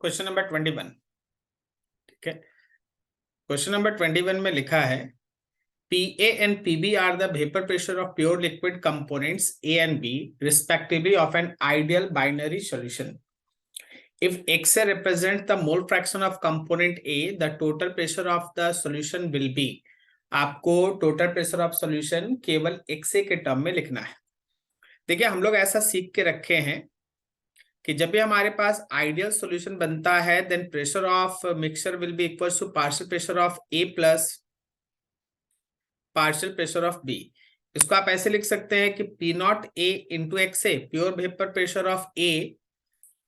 Question number 21। ठीक है, question number 21 में लिखा है PA and PB are the vapor pressure of pure liquid components A and B respectively of an ideal binary solution. If XA represents the mole fraction of component A, the total pressure of the solution will be. आपको total pressure of solution केवल XA के term में लिखना है। देखिए हम लोग ऐसा सीख के रखे हैं कि जब भी हमारे पास आइडियल सॉल्यूशन बनता है then pressure of mixture will be equal to partial pressure of A plus partial pressure of B. इसको आप ऐसे लिख सकते हैं कि P not a into x A pure vapour pressure of A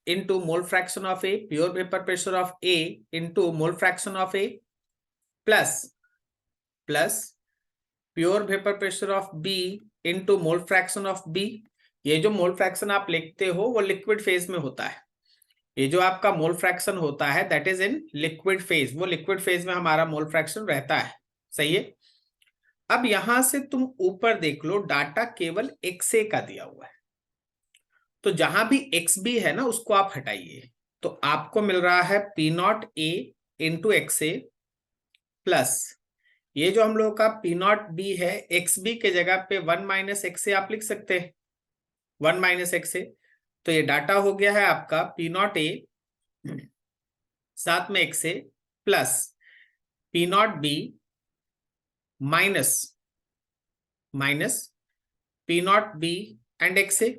into mole fraction of A pure vapour pressure of A into mole fraction of A plus plus pure vapour pressure of B into mole fraction of B. ये जो mole fraction आप लिखते हो वो liquid phase में होता है। ये जो आपका मोल फ्रैक्शन होता है that is in liquid phase, वो लिक्विड फेज में हमारा मोल फ्रैक्शन रहता है। सही है। अब यहां से तुम ऊपर देख लो, डाटा केवल एक्स ए का दिया हुआ है, तो जहां भी एक्स बी है ना उसको आप हटाइए, तो आपको मिल रहा है P not a into x a plus ये जो हम लोग का पी नॉट बी है एक्स बी के जगह पे 1 माइनस एक्स ए आप लिख सकते हैं, 1 माइनस एक्स ए। तो ये डाटा हो गया है आपका पी नॉट ए साथ में x a plus p not b minus minus p not b and x a.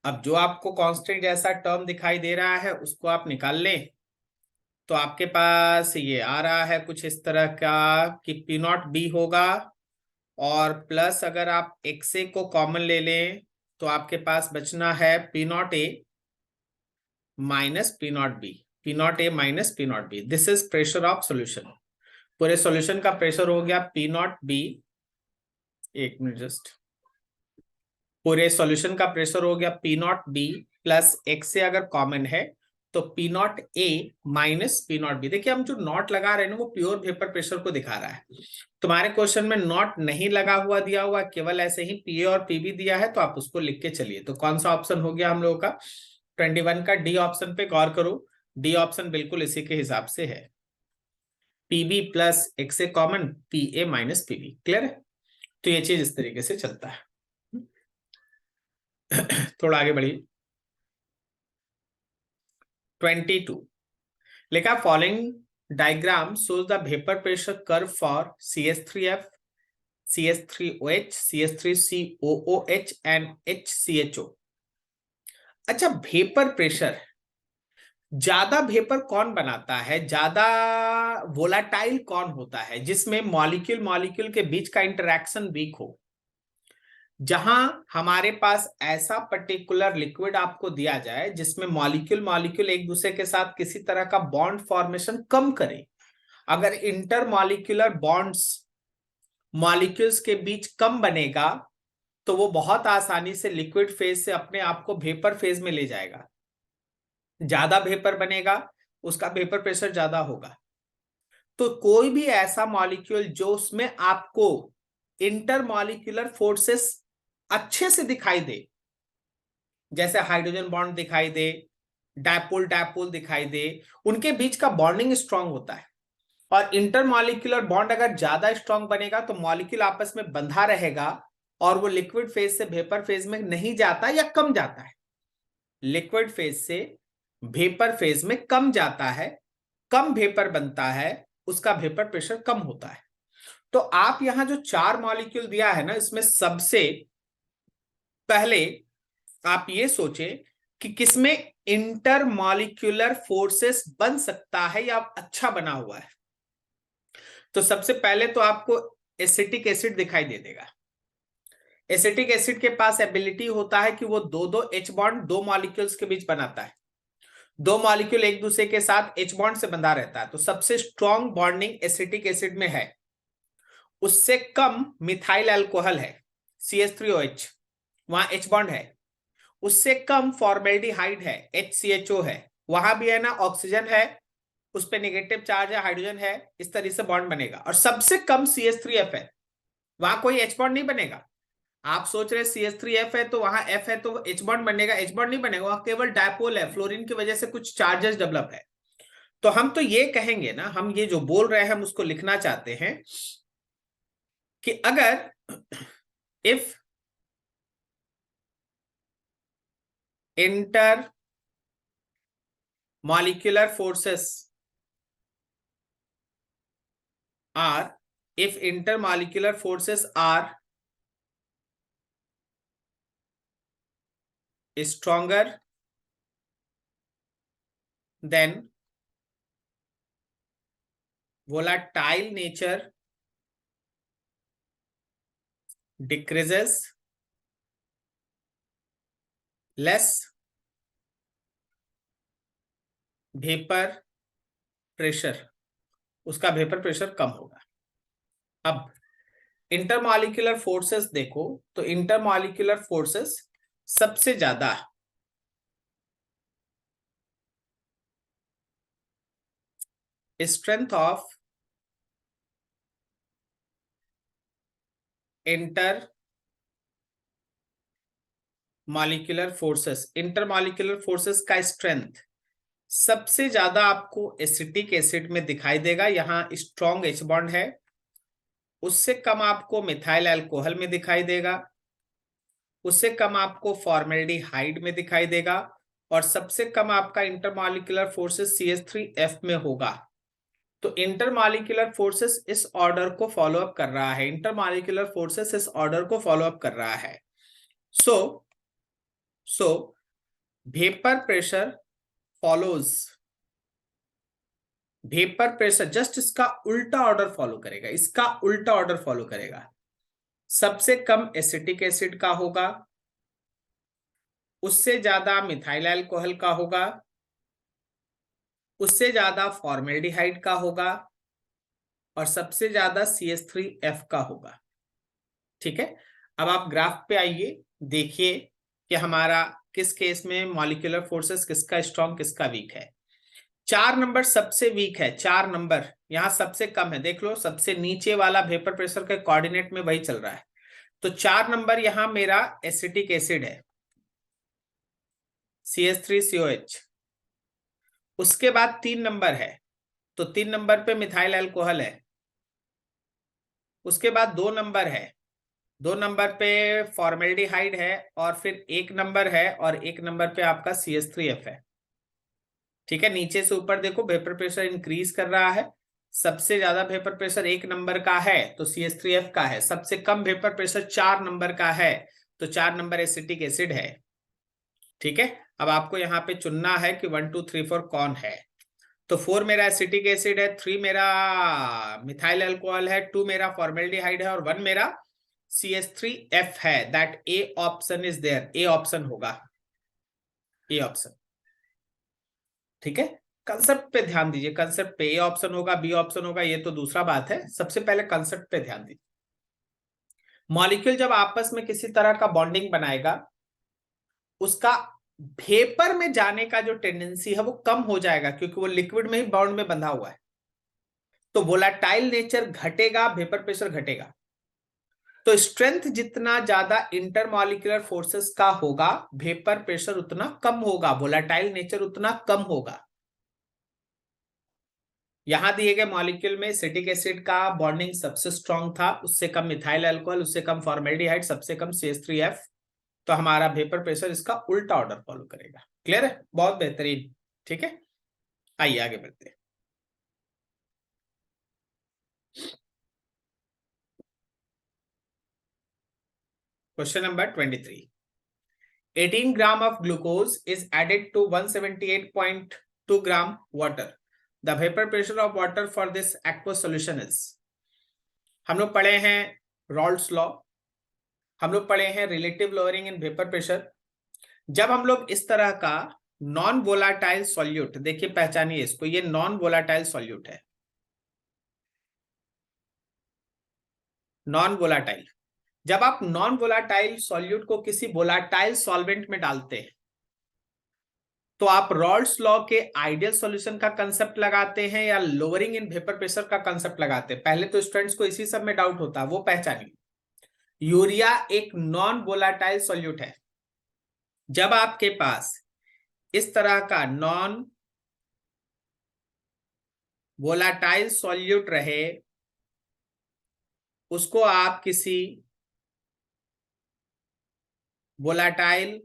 अब जो आपको कांस्टेंट जैसा टर्म दिखाई दे रहा है उसको आप निकाल लें, तो आपके पास ये आ रहा है कुछ इस तरह का कि पी नॉट बी होगा और प्लस अगर आप एक्स ए को कॉमन ले लें तो आपके पास बचना है P not a minus p not B, p not a minus p not B. This is pressure of solution. पूरे सॉल्यूशन का प्रेशर हो गया पी नॉट बी, एक मिनट जस्ट, पूरे सॉल्यूशन का प्रेशर हो गया P not B plus x से अगर कॉमन है तो P not a minus p not B. देखिए हम जो नॉट लगा रहे हैं ना वो प्योर वेपर प्रेशर को दिखा रहा है। तुम्हारे क्वेश्चन में नॉट नहीं लगा हुआ दिया हुआ, केवल ऐसे ही पी ए और पी बी दिया है, तो आप उसको लिख के चलिए। तो कौन सा ऑप्शन हो गया हम लोगों का 21 का? डी ऑप्शन पे गौर करो, डी ऑप्शन बिल्कुल इसी के हिसाब से है, PB plus X A common P A minus PB. Clear है? तो ये चीज इस तरीके से चलता है। थोड़ा आगे बढ़िए। 22 लिखा following diagram shows the vapor pressure curve for CH3F, CH3OH, CH3COOH and HCHO। अच्छा, वेपर प्रेशर, ज्यादा वेपर कौन बनाता है, ज्यादा वोलाटाइल कौन होता है, जिसमें मॉलिक्यूल मॉलिक्यूल के बीच का इंटरेक्शन वीक हो। जहां हमारे पास ऐसा पर्टिकुलर लिक्विड आपको दिया जाए जिसमें मॉलिक्यूल मॉलिक्यूल एक दूसरे के साथ किसी तरह का बॉन्ड फॉर्मेशन कम करे, अगर इंटर मॉलिक्यूलर बॉन्ड्स मॉलिक्यूल्स के बीच कम बनेगा तो वो बहुत आसानी से लिक्विड फेज से अपने आप को वेपर फेज में ले जाएगा। ज्यादा वेपर बनेगा उसका वेपर प्रेशर ज्यादा होगा। तो कोई भी ऐसा मॉलिक्यूल जो उसमें आपको इंटर मॉलिक्यूलर फोर्सेस अच्छे से दिखाई दे, जैसे हाइड्रोजन बॉन्ड दिखाई दे, डायपोल डायपोल दिखाई दे, उनके बीच का बॉन्डिंग स्ट्रांग होता है। और इंटरमॉलिक्यूलर बॉन्ड अगर ज्यादा स्ट्रांग बनेगा तो मॉलिक्यूल आपस में बंधा रहेगा और वो लिक्विड फेज से वेपर फेज में नहीं जाता या कम जाता है। लिक्विड फेज से वेपर फेज में कम जाता है, कम वेपर बनता है, उसका वेपर प्रेशर कम होता है। तो आप यहां जो 4 मॉलिक्यूल दिया है ना, इसमें सबसे पहले आप ये सोचें कि किसमें इंटर मॉलिक्यूलर फोर्सेस बन सकता है या अच्छा बना हुआ है। तो सबसे पहले तो आपको एसिटिक एसिड दिखाई दे देगा। एसिटिक एसिड के पास एबिलिटी होता है कि वो दो दो एच बॉन्ड दो मॉलिक्यूल्स के बीच बनाता है, दो मॉलिक्यूल एक दूसरे के साथ एच बॉन्ड से बंधा रहता है। तो सबसे स्ट्रॉन्ग बॉन्डिंग एसिटिक एसिड में है। उससे कम मिथाइल अल्कोहल है CH3OH, वहां एच बॉन्ड है। उससे कम फॉर्मेल्डिहाइड है HCHO है, वहां भी है ना ऑक्सीजन है, उस पर नेगेटिव चार्ज है, हाइड्रोजन है, इस तरह से बॉन्ड बनेगा। और सबसे कम CH3F है, वहां कोई एच बॉन्ड नहीं बनेगा। आप सोच रहे CH3F है तो वहां F है तो H बॉन्ड बनेगा, H बॉन्ड नहीं बनेगा, वहां केवल डायपोल है, फ्लोरीन की वजह से कुछ चार्जेस डेवलप है। तो हम तो ये कहेंगे ना, हम ये जो बोल रहे हैं हम उसको लिखना चाहते हैं कि अगर if intermolecular forces are, if intermolecular forces are stronger than volatile nature decreases less vapour pressure, उसका वेपर प्रेशर कम होगा। अब इंटरमॉलिक्यूलर फोर्सेस देखो तो इंटरमॉलिक्यूलर फोर्सेस सबसे ज्यादा strength of inter molecular forces, intermolecular forces का स्ट्रेंथ सबसे ज्यादा आपको एसिटिक एसिड में दिखाई देगा, यहां स्ट्रॉन्ग H बॉन्ड है। उससे कम आपको मिथाइल अल्कोहल में दिखाई देगा, उससे कम आपको फॉर्मेल्डिहाइड में दिखाई देगा, और सबसे कम आपका इंटरमॉलिक्यूलर फोर्सेस CH3F में होगा। तो इंटरमॉलिक्यूलर फोर्सेस इस ऑर्डर को फॉलो अप कर रहा है, इंटरमॉलिक्यूलर फोर्सेस इस ऑर्डर को फॉलो अप कर रहा है। सो vapour pressure follows, vapour pressure just इसका उल्टा ऑर्डर फॉलो करेगा, इसका उल्टा ऑर्डर फॉलो करेगा। सबसे कम एसिटिक एसिड का होगा, उससे ज्यादा मिथाइल अल्कोहल का होगा, उससे ज्यादा फॉर्मेल्डिहाइड का होगा, और सबसे ज्यादा CH3F का होगा। ठीक है, अब आप ग्राफ पे आइए, देखिए कि हमारा किस केस में मॉलिक्यूलर फोर्सेस किसका स्ट्रॉन्ग किसका वीक है। 4 नंबर सबसे वीक है, 4 नंबर यहां सबसे कम है। देख लो सबसे नीचे वाला वेपर प्रेशर के कोऑर्डिनेट में वही चल रहा है। तो 4 नंबर यहां मेरा एसिटिक एसिड है CH3COH। उसके बाद 3 नंबर है, तो 3 नंबर पे मिथाइल अल्कोहल है। उसके बाद 2 नंबर है, 2 नंबर पे फॉर्मेल्डिहाइड है, और फिर 1 नंबर है, और 1 नंबर पे आपका CH3F है। ठीक है, नीचे से ऊपर देखो वेपर प्रेशर इंक्रीज कर रहा है। सबसे ज्यादा वेपर प्रेशर 1 नंबर का है तो CH3F का है, सबसे कम वेपर प्रेशर 4 नंबर का है तो 4 नंबर एसिटिक एसिड है। ठीक है, अब आपको यहाँ पे चुनना है कि 1 2 3 4 कौन है। तो 4 मेरा एसिटिक एसिड है, 3 मेरा मिथाइल अल्कोहल है, 2 मेरा फॉर्मेल्डिहाइड है, और 1 मेरा CH3F है। That A option is there, A option होगा, ए ऑप्शन। ठीक है, कंसेप्ट पे ध्यान दीजिए, कंसेप्ट पे। ए ऑप्शन होगा, बी ऑप्शन होगा, ये तो दूसरा बात है, सबसे पहले कंसेप्ट पे ध्यान दीजिए। मॉलिक्यूल जब आपस में किसी तरह का बॉन्डिंग बनाएगा, उसका वेपर में जाने का जो टेंडेंसी है वो कम हो जाएगा, क्योंकि वो लिक्विड में ही बॉन्ड में बंधा हुआ है। तो वोलाटाइल नेचर घटेगा, वेपर प्रेशर घटेगा। तो स्ट्रेंथ जितना ज्यादा इंटरमॉलिक्यूलर फोर्सेस का होगा, वेपर प्रेशर उतना कम होगा, वोलाटाइल नेचर उतना कम होगा। यहां दिए गए मॉलिक्यूल में एसिटिक एसिड का बॉन्डिंग सबसे स्ट्रांग था, उससे कम मिथाइल अल्कोहल, उससे कम फॉर्मेल्डिहाइड, सबसे कम CH3F। तो हमारा वेपर प्रेशर इसका उल्टा ऑर्डर फॉलो करेगा। क्लियर है, बहुत बेहतरीन। ठीक है, आइए आगे बढ़ते हैं। Question number 23। 18 gram of glucose is added to 178.2 gram water. The vapour pressure of water for this aqueous solution is. हम लोग पढ़े हैं रॉल्ड्स लॉ, हम लोग पढ़े हैं relative lowering in vapour pressure. जब हम लोग इस तरह का नॉन वोलाटाइल सॉल्यूट, देखिए पहचानिए इसको, ये नॉन वोलाटाइल सॉल्यूट है, नॉन वोलाटाइल। जब आप नॉन वोलाटाइल सॉल्यूट को किसी वोलाटाइल सॉल्वेंट में डालते हैं, तो आप रॉल्ड्स लॉ के आइडियल सॉल्यूशन का कंसेप्ट लगाते हैं या लोअरिंग इन वेपर प्रेशर का कंसेप्ट लगाते हैं। पहले तो स्टूडेंट्स को इसी सब में डाउट होता है, वो पहचानिए। यूरिया एक नॉन वोलाटाइल सॉल्यूट है। जब आपके पास इस तरह का नॉन वोलाटाइल सॉल्यूट रहे, उसको आप किसी वोलाटाइल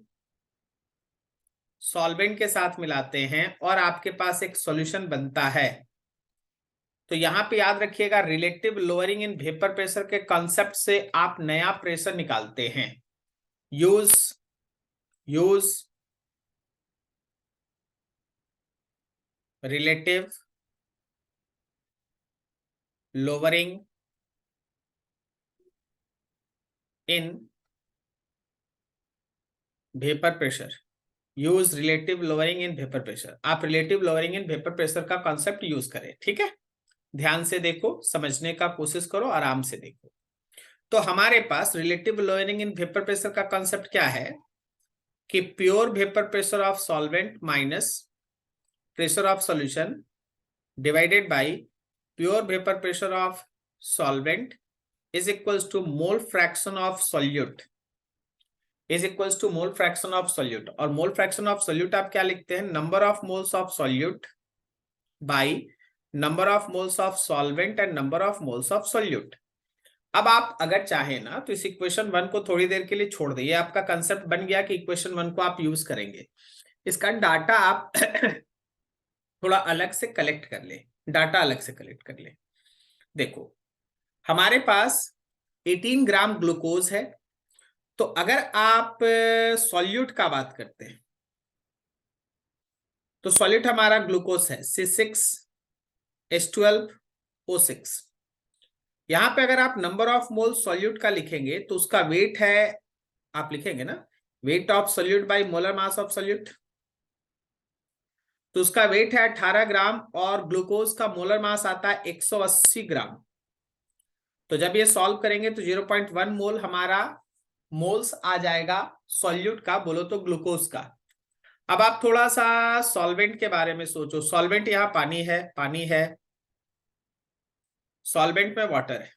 सॉल्वेंट के साथ मिलाते हैं और आपके पास एक सॉल्यूशन बनता है। तो यहां पे याद रखिएगा, relative lowering in vapour pressure के कॉन्सेप्ट से आप नया प्रेशर निकालते हैं। Use relative lowering in vapour pressure. Use relative lowering in vapour pressure. आप relative lowering in vapour pressure का कॉन्सेप्ट यूज करें, ठीक है। ध्यान से देखो, समझने का कोशिश करो, आराम से देखो। तो हमारे पास relative lowering in vapour pressure का कॉन्सेप्ट क्या है कि pure vapour pressure of solvent minus pressure of solution divided by pure vapour pressure of solvent is equals to mole fraction of solute is equals to mole fraction of solute. और mole fraction of solute आप क्या लिखते हैं? Number of moles of solute by number of moles of solvent and number of moles of solute. अब आप अगर चाहें ना तो इस इक्वेशन 1 को थोड़ी देर के लिए छोड़ दें। ये आपका कंसेप्ट बन गया कि इक्वेशन 1 को आप यूज करेंगे। इसका डाटा आप थोड़ा अलग से कलेक्ट कर ले, डाटा अलग से कलेक्ट कर ले। देखो, हमारे पास 18 ग्राम ग्लूकोज है। तो अगर आप सॉल्यूट का बात करते हैं तो सॉल्यूट हमारा ग्लूकोज है C6H12O6। यहां पे अगर आप नंबर ऑफ मोल सॉल्यूट का लिखेंगे तो उसका वेट है, आप लिखेंगे ना, weight of solute by molar mass of solute. तो उसका वेट है 18 ग्राम और ग्लूकोज का मोलर मास आता है 180 ग्राम। तो जब ये सॉल्व करेंगे तो 0.1 मोल हमारा मोल्स आ जाएगा सॉल्यूट का, बोलो तो ग्लूकोज का। अब आप थोड़ा सा सॉल्वेंट के बारे में सोचो। सॉल्वेंट यहाँ पानी है, सॉल्वेंट में वाटर है।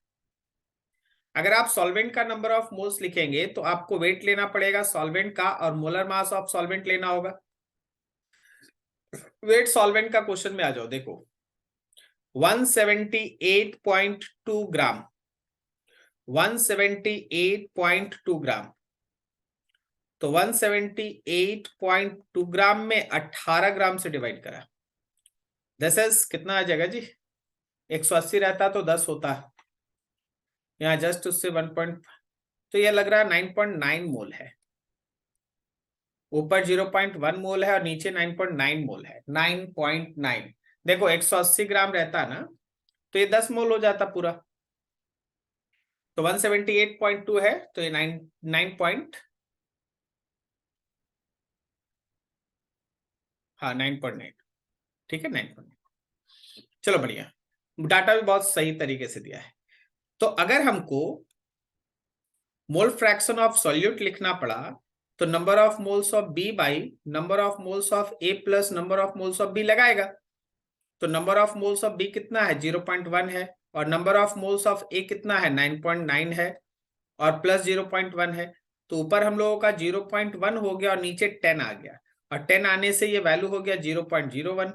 अगर आप सॉल्वेंट का नंबर ऑफ मोल्स लिखेंगे तो आपको वेट लेना पड़ेगा सॉल्वेंट का और मोलर मास ऑफ सॉल्वेंट लेना होगा। वेट सॉल्वेंट का क्वेश्चन में आ जाओ, देखो 178.2 ग्राम, 178.2 ग्राम। तो 178.2 ग्राम में 18 ग्राम से डिवाइड करा, दिस इज कितना आ जाएगा जी? 180 रहता तो 10 होता, यहाँ जस्ट उससे 1. तो ये लग रहा है 9.9 मोल है। ऊपर 0.1 मोल है और नीचे 9.9 मोल है। 9.9, देखो 180 ग्राम रहता ना तो ये 10 मोल हो जाता पूरा। तो 178.2 है तो ये 9. हाँ 9.9, ठीक है 9.9। चलो बढ़िया, डाटा भी बहुत सही तरीके से दिया है। तो अगर हमको मोल फ्रैक्शन ऑफ सॉल्यूट लिखना पड़ा तो number of moles of B by number of moles of A plus number of moles of B लगाएगा। तो number of moles of B कितना है? 0.1 है। और number of moles of A कितना है? 9.9 है और प्लस 0.1 है। तो ऊपर हम लोगों का 0.1 हो गया और नीचे 10 आ गया, और 10 आने से ये वैल्यू हो गया 0.01।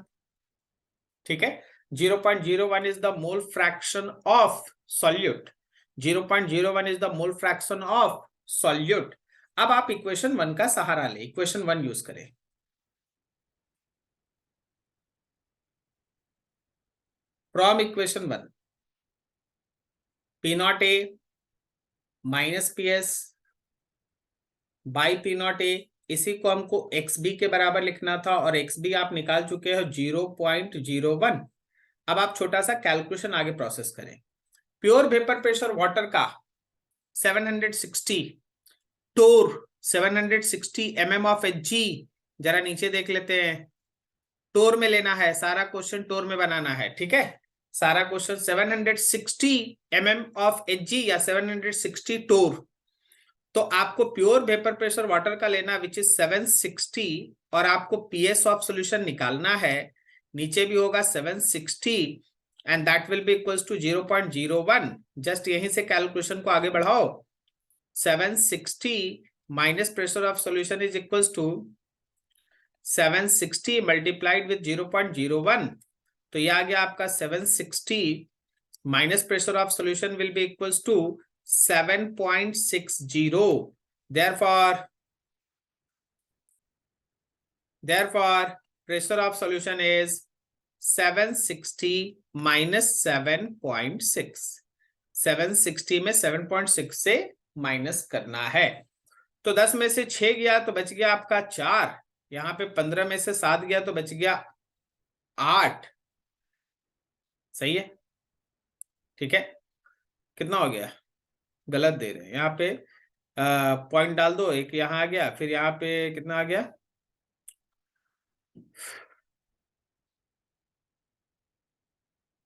ठीक है, 0.01 is the mole fraction of solute. 0.01 is the mole fraction of solute. अब आप इक्वेशन 1 का सहारा ले, इक्वेशन 1 यूज करें। From equation 1, P0A minus PS by P0A, इसी को हमको XB के बराबर लिखना था और XB आप निकाल चुके हो 0.01। अब आप छोटा सा कैलकुलेशन आगे प्रोसेस करें। प्योर वेपर प्रेशर वाटर का 760 टोर 760 mm ऑफ Hg, जरा नीचे देख लेते हैं। टोर में लेना है, सारा क्वेश्चन टोर में बनाना है, ठीक है। सारा क्वेश्चन 760 mm ऑफ Hg या 760 टोर। तो आपको प्योर वेपर प्रेशर वाटर का लेना विच इज 760 और आपको PS ऑफ सॉल्यूशन निकालना है, नीचे भी होगा 760 and that will be equals to 0.01। Just यहीं से कैलकुलेशन को आगे बढ़ाओ। 760 minus pressure of solution is equals to 760 multiplied with 0.01. तो ये आ गया आपका 760 minus pressure of solution will be equals to 7.60. Therefore pressure of solution is 760 minus 7.6. 760 में 7.6 से माइनस करना है। तो 10 में से 6 गया तो बच गया आपका 4। यहाँ पे 15 में से 7 गया तो बच गया 8। सही है, ठीक है। कितना हो गया? गलत दे रहे हैं यहाँ पे, पॉइंट डाल दो। एक यहाँ आ गया, फिर यहाँ पे कितना आ गया?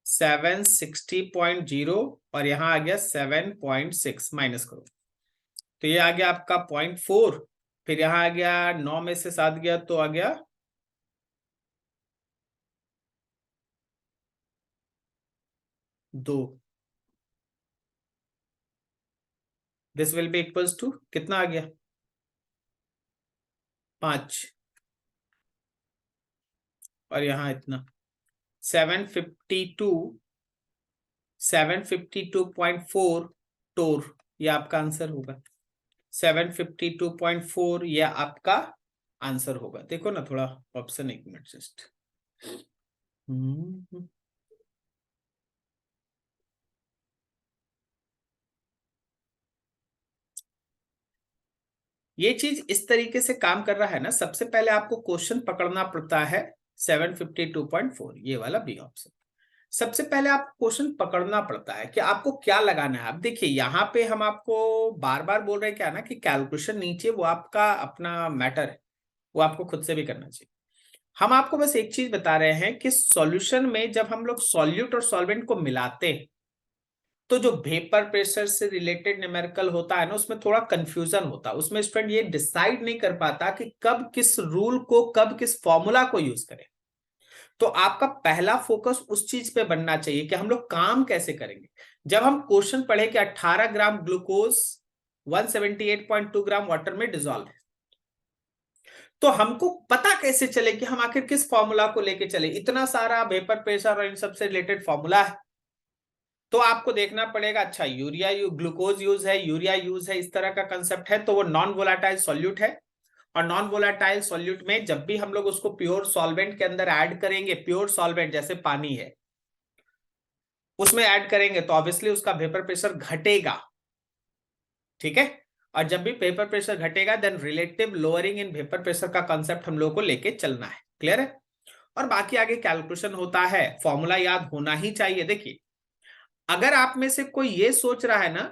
760.0 और यहाँ आ गया 7.6। माइनस करो तो ये आ गया आपका 0.4। फिर यहाँ आ गया 9 में से 7 गया तो आ गया 2। This will be equals to कितना आ गया? 5। और यहाँ इतना 752.4 टोर, ये आपका आंसर होगा। 752.4 ये आपका आंसर होगा। देखो ना थोड़ा ऑप्शन, एक मिनट जस्ट। ये चीज इस तरीके से काम कर रहा है ना। सबसे पहले आपको क्वेश्चन पकड़ना पड़ता है 752.4, ये वाला बी ऑप्शन। सबसे पहले आपको क्वेश्चन पकड़ना पड़ता है कि आपको क्या लगाना है। अब देखिए यहाँ पे हम आपको बार बार बोल रहे हैं क्या ना, कि कैलकुलेशन नीचे वो आपका अपना मैटर है, वो आपको खुद से भी करना चाहिए। हम आपको बस एक चीज बता रहे हैं कि सॉल्यूशन में जब हम लोग सॉल्यूट और सॉल्वेंट को मिलाते हैं तो जो वेपर प्रेशर से रिलेटेड न्यूमेरिकल होता है ना, उसमें थोड़ा कंफ्यूजन होता है। उसमें स्टूडेंट ये डिसाइड नहीं कर पाता कि कब किस रूल को, कब किस फॉर्मूला को यूज करें। तो आपका पहला फोकस उस चीज पे बनना चाहिए कि हम लोग काम कैसे करेंगे। जब हम क्वेश्चन पढ़े कि 18 ग्राम ग्लूकोज 178.2 ग्राम वाटर में डिजोल्व है, तो हमको पता कैसे चले कि हम आखिर किस फॉर्मूला को लेके चले। इतना सारा वेपर प्रेशर और इन सबसे रिलेटेड फॉर्मूला है, तो आपको देखना पड़ेगा अच्छा यूरिया ग्लूकोज यूज है, यूरिया यूज है, इस तरह का कंसेप्ट है। तो वो नॉन वोलाटाइल सॉल्यूट है, और नॉन वोलाटाइल सॉल्यूट में जब भी हम लोग उसको प्योर सॉल्वेंट के अंदर ऐड करेंगे, प्योर सॉल्वेंट जैसे पानी है उसमें ऐड करेंगे, तो ऑब्वियसली उसका वेपर प्रेशर घटेगा, ठीक है। और जब भी वेपर प्रेशर घटेगा then relative lowering in vapour pressure का कंसेप्ट हम लोग को लेके चलना है। क्लियर है? और बाकी आगे कैलकुलेशन होता है, फॉर्मूला याद होना ही चाहिए। देखिए अगर आप में से कोई ये सोच रहा है ना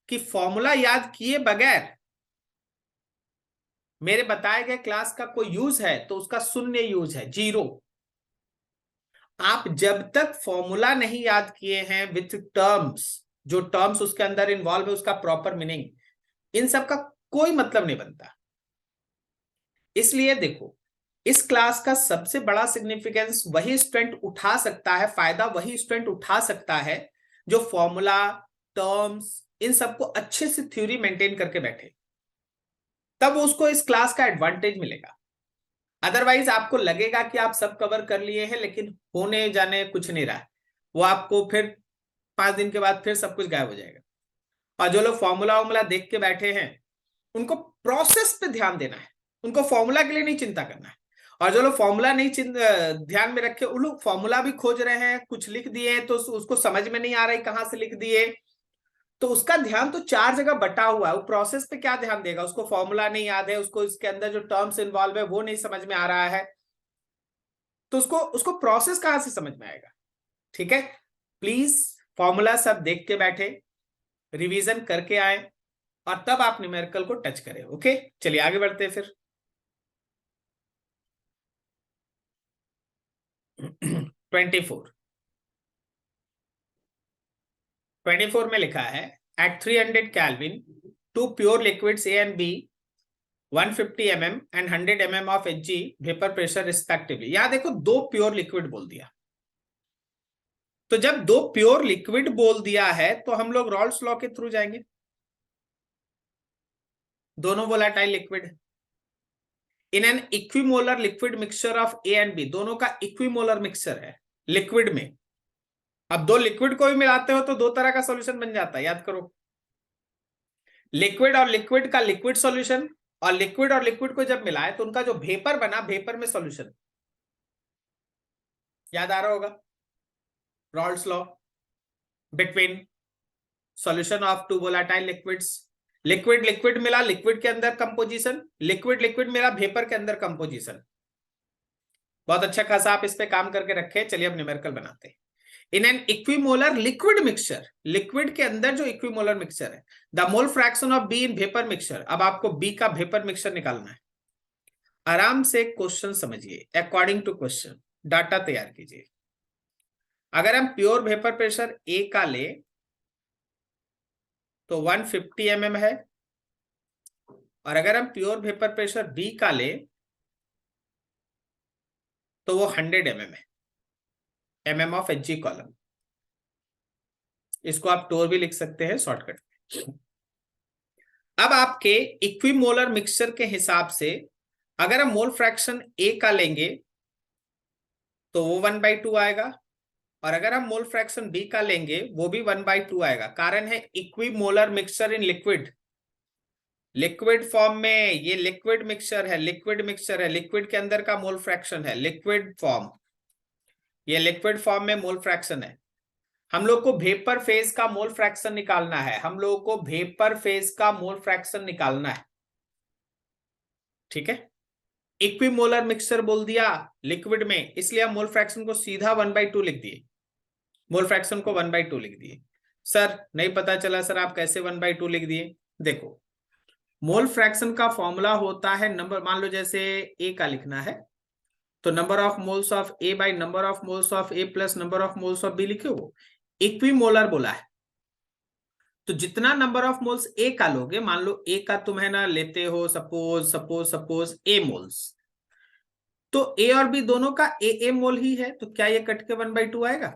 कि फॉर्मूला याद किए बगैर मेरे बताए गए क्लास का कोई यूज है, तो उसका शून्य यूज है, 0। आप जब तक फॉर्मूला नहीं याद किए हैं विथ टर्म्स, जो टर्म्स उसके अंदर इन्वॉल्व है उसका प्रॉपर मीनिंग, इन सब का कोई मतलब नहीं बनता। इसलिए देखो इस क्लास का सबसे बड़ा सिग्निफिकेंस वही स्टूडेंट उठा सकता है, फायदा वही स्टूडेंट उठा सकता है जो फॉर्मूला, टर्म्स, इन सबको अच्छे से थ्योरी मेंटेन करके बैठे, तब उसको इस क्लास का एडवांटेज मिलेगा। अदरवाइज आपको लगेगा कि आप सब कवर कर लिए हैं लेकिन होने जाने कुछ नहीं रहा है, वो आपको फिर 5 दिन के बाद फिर सब कुछ गायब हो जाएगा। और जो लोग फॉर्मूला वॉर्मूला देख के बैठे हैं उनको प्रोसेस पे ध्यान देना है, उनको फॉर्मूला के लिए नहीं चिंता करना है। और जो लोग फॉर्मूला नहीं ध्यान में रखे, उन लोग फॉर्मूला भी खोज रहे हैं, कुछ लिख दिए तो उसको समझ में नहीं आ रहा है कहां से लिख दिए, तो उसका ध्यान तो 4 जगह बटा हुआ है। वो प्रोसेस पे क्या ध्यान देगा? उसको फॉर्मूला नहीं याद है, उसको इसके अंदर जो टर्म्स इन्वॉल्व है वो नहीं समझ में आ रहा है, तो उसको प्रोसेस कहां से समझ में आएगा? ठीक है, प्लीज फॉर्मूला सब देख के बैठे, रिवीजन करके आए, और तब आप न्यूमेरिकल को टच करें। ओके, चलिए आगे बढ़ते हैं फिर। 24 में लिखा है at 300 Kelvin two pure liquids A and B 150 mm and 100 mm of Hg vapour pressure respectively. यहां देखो 2 प्योर लिक्विड बोल दिया, तो जब 2 प्योर लिक्विड बोल दिया है तो हम लोग रॉल्स लॉ के थ्रू जाएंगे। दोनों volatile liquid. In an equimolar liquid mixture of A and B, दोनों का इक्विमोलर मिक्सचर है लिक्विड में। अब दो लिक्विड को भी मिलाते हो तो दो तरह का सॉल्यूशन बन जाता है, याद करो। लिक्विड और लिक्विड का लिक्विड सॉल्यूशन, और लिक्विड को जब मिलाए तो उनका जो वेपर बना, वेपर में सॉल्यूशन। याद आ रहा होगा Raoult's law between solution of two volatile liquids. Liquid liquid मिला, लिक्विड के अंदर कंपोजिशन, लिक्विड लिक्विड मिला, वेपर के अंदर कंपोजिशन। बहुत अच्छा खासा आप इस पे काम करके रखे। चलिए अब न्यूमेरिकल बनाते हैं। इन an equimolar liquid mixture, liquid के अंदर जो इक्विमोलर मिक्सचर है, the mole fraction of be in vapour mixture. अब आपको बी का वेपर मिक्सचर निकालना है। आराम से क्वेश्चन समझिए, अकॉर्डिंग टू क्वेश्चन डाटा तैयार कीजिए। अगर हम प्योर वेपर प्रेशर ए का ले तो 150 mm है, और अगर हम प्योर वेपर प्रेशर बी का ले तो वो 100 mm है, mm ऑफ Hg कॉलम। इसको आप टोर भी लिख सकते हैं शॉर्टकट। अब आपके इक्विमोलर मिक्सचर के हिसाब से अगर हम मोल फ्रैक्शन ए का लेंगे तो वो 1/2 आएगा, और अगर हम मोल फ्रैक्शन बी का लेंगे वो भी 1/2 आएगा। कारण है equimolar mixture in liquid, liquid form में ये लिक्विड मिक्सचर है, लिक्विड मिक्सचर है, लिक्विड के अंदर का मोल फ्रैक्शन है लिक्विड फॉर्म, ये लिक्विड फॉर्म में मोल फ्रैक्शन है। हम लोग को वेपर फेज का मोल फ्रैक्शन निकालना है, हम लोगों को वेपर फेज का मोल फ्रैक्शन निकालना है, ठीक है। इक्विमोलर मिक्सचर बोल दिया लिक्विड में, इसलिए हम मोल फ्रैक्शन को सीधा 1/2 लिख दिए, मोल फ्रैक्शन को 1/2 लिख दिए। सर नहीं पता चला सर आप कैसे 1/2 लिख दिए? देखो मोल फ्रैक्शन का फॉर्मूला होता है नंबर, मान लो जैसे ए का लिखना है तो number of moles of A by number of moles of A plus number of moles of B लिखे हो। इक्विमोलर बोला है तो जितना नंबर ऑफ मोल्स ए का लोगे, मान लो ए का तुम है ना लेते हो सपोज सपोज सपोज ए मोल्स, तो ए और बी दोनों का ए मोल ही है, तो क्या ये कट के 1/2 आएगा?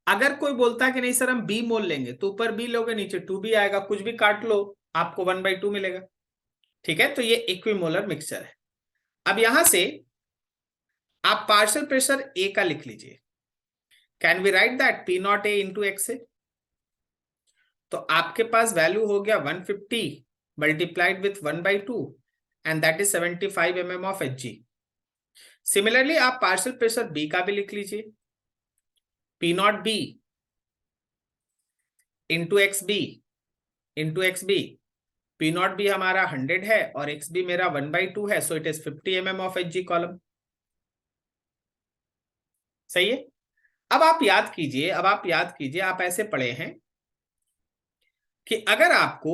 अगर कोई बोलता है कि नहीं सर हम बी मोल लेंगे तो ऊपर बी लोगे नीचे 2b आएगा, कुछ भी काट लो आपको 1/2 मिलेगा, ठीक है। तो ये इक्विमोलर मिक्सचर है। अब यहां से आप पार्शियल प्रेशर ए का लिख लीजिए। Can we write that p not a into x a, तो आपके पास वैल्यू हो गया 150 multiplied with 1/2 and that is 75 mm of Hg। Similarly आप पार्शियल प्रेशर बी का भी लिख लीजिए, p not b into x b into x b. P not b हमारा 100 है और एक्स बी मेरा 1/2 है, so it is 50 mm of Hg column. सही है। अब आप याद कीजिए, आप ऐसे पढ़े हैं कि अगर आपको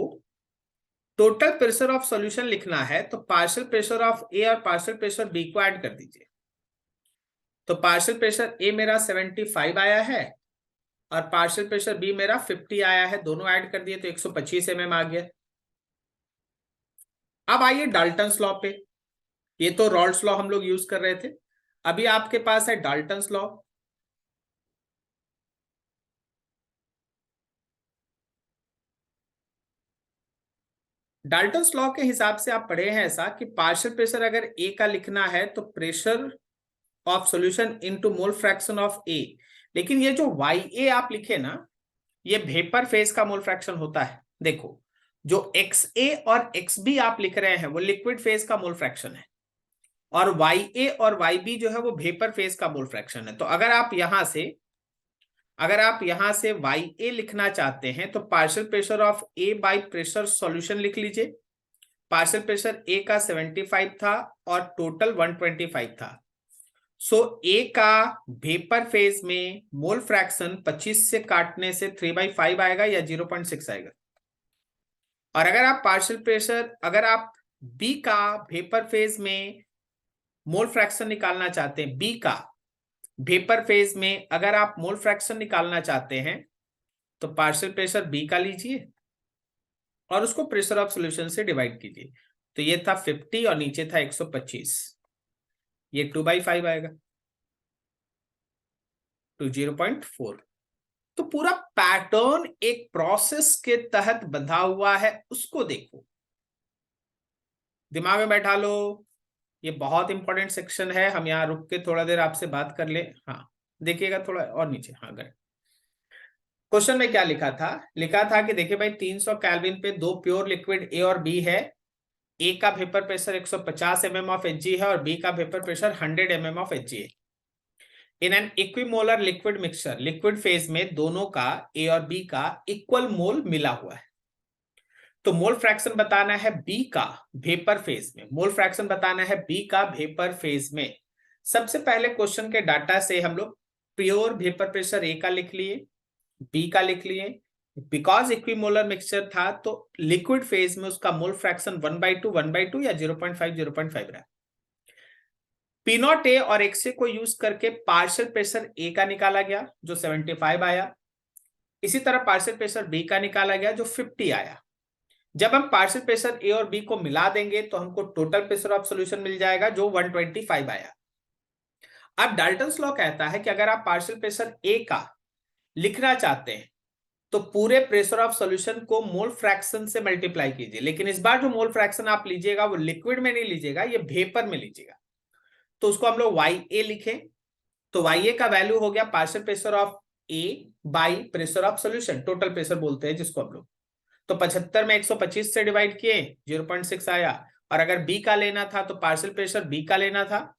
टोटल प्रेशर ऑफ सॉल्यूशन लिखना है तो पार्शियल प्रेशर ऑफ ए और पार्शियल प्रेशर बी को ऐड कर दीजिए। तो पार्शियल प्रेशर ए मेरा 75 आया है और पार्शियल प्रेशर बी मेरा 50 आया है, दोनों ऐड कर दिए तो 125 mm आ गया। अब आइए डाल्टन्स लॉ पे। ये तो रॉल्स लॉ हम लोग यूज कर रहे थे, अभी आपके पास है डाल्टन्स लॉ। डाल्टन्स लॉ के हिसाब से आप पढ़े हैं ऐसा कि पार्शियल प्रेशर अगर ए का लिखना है तो pressure of solution into mole fraction of a, लेकिन ये जो वाई ए आप लिखे ना ये वेपर फेज का मोल फ्रैक्शन होता है। देखो जो एक्स ए और एक्स बी आप लिख रहे हैं वो लिक्विड फेज का मोल फ्रैक्शन है, और वाई ए और वाई बी जो है वो वेपर फेज का मोल फ्रैक्शन है। तो अगर आप यहां से वाई ए लिखना चाहते हैं तो partial pressure of A by pressure solution लिख लीजिए। पार्शियल प्रेशर ए का 75 था और टोटल 125 था, सो ए का वेपर फेज में मोल फ्रैक्शन 25 से काटने से 3/5 आएगा या 0.6 आएगा। और अगर आप बी का वेपर फेज में मोल फ्रैक्शन निकालना चाहते हैं, बी का वेपर फेज में अगर आप मोल फ्रैक्शन निकालना चाहते हैं तो पार्शियल प्रेशर बी का लीजिए और उसको प्रेशर ऑफ सॉल्यूशन से डिवाइड कीजिए। तो ये था 50 और नीचे था 125, ये 2/5 आएगा तो 0.4। तो पूरा पैटर्न एक प्रोसेस के तहत बंधा हुआ है, उसको देखो। दिमाग में बैठा लो, ये बहुत इंपॉर्टेंट सेक्शन है। हम यहाँ रुक के थोड़ा देर आपसे बात कर ले। हाँ देखिएगा थोड़ा और नीचे। हाँ गए। क्वेश्चन में क्या लिखा था? लिखा था कि देखिए भाई 300 केल्विन पे दो प्योर लिक्विड ए और बी है। ए का vapour pressure 150 mm of Hg है और बी का vapour pressure 100 mm of Hg है। इन an equimolar liquid mixture, liquid phase में दोनों का ए और बी का इक्वल मोल मिला हुआ है। तो मोल फ्रैक्शन बताना है बी का वेपर फेज में, मोल फ्रैक्शन बताना है बी का वेपर फेज में। सबसे पहले क्वेश्चन के डाटा से हम लोग प्योर वेपर प्रेशर ए का लिख लिए, बी का लिख लिए। बिकॉज इक्विमोलर मिक्सचर था तो लिक्विड फेज में उसका मोल फ्रैक्शन 1/2 या 0.5 रहा। पी नॉट ए और एक्सए को यूज करके पार्शियल प्रेशर ए का निकाला गया जो 75 आया। इसी तरह पार्शियल प्रेशर बी का निकाला गया जो 50 आया। जब हम पार्शियल प्रेशर ए और बी को मिला देंगे तो हमको टोटल प्रेशर ऑफ सॉल्यूशन मिल जाएगा जो 125 आया। अब डाल्टन्स लॉ कहता है कि अगर आप पार्शियल प्रेशर ए का लिखना चाहते हैं तो पूरे प्रेशर ऑफ सॉल्यूशन को मोल फ्रैक्शन से मल्टीप्लाई कीजिए, लेकिन इस बार जो मोल फ्रैक्शन आप लीजिएगा वो लिक्विड में नहीं लीजिएगा, ये वेपर में लीजिएगा। तो उसको हम लोग वाई ए लिखें। तो वाई ए का वैल्यू हो गया partial pressure of A by pressure of solution, total pressure बोलते हैं जिसको हम लोग। तो 75 में 125 से डिवाइड किए 0.6 आया। और अगर बी का लेना था तो पार्शियल प्रेशर बी का लेना था,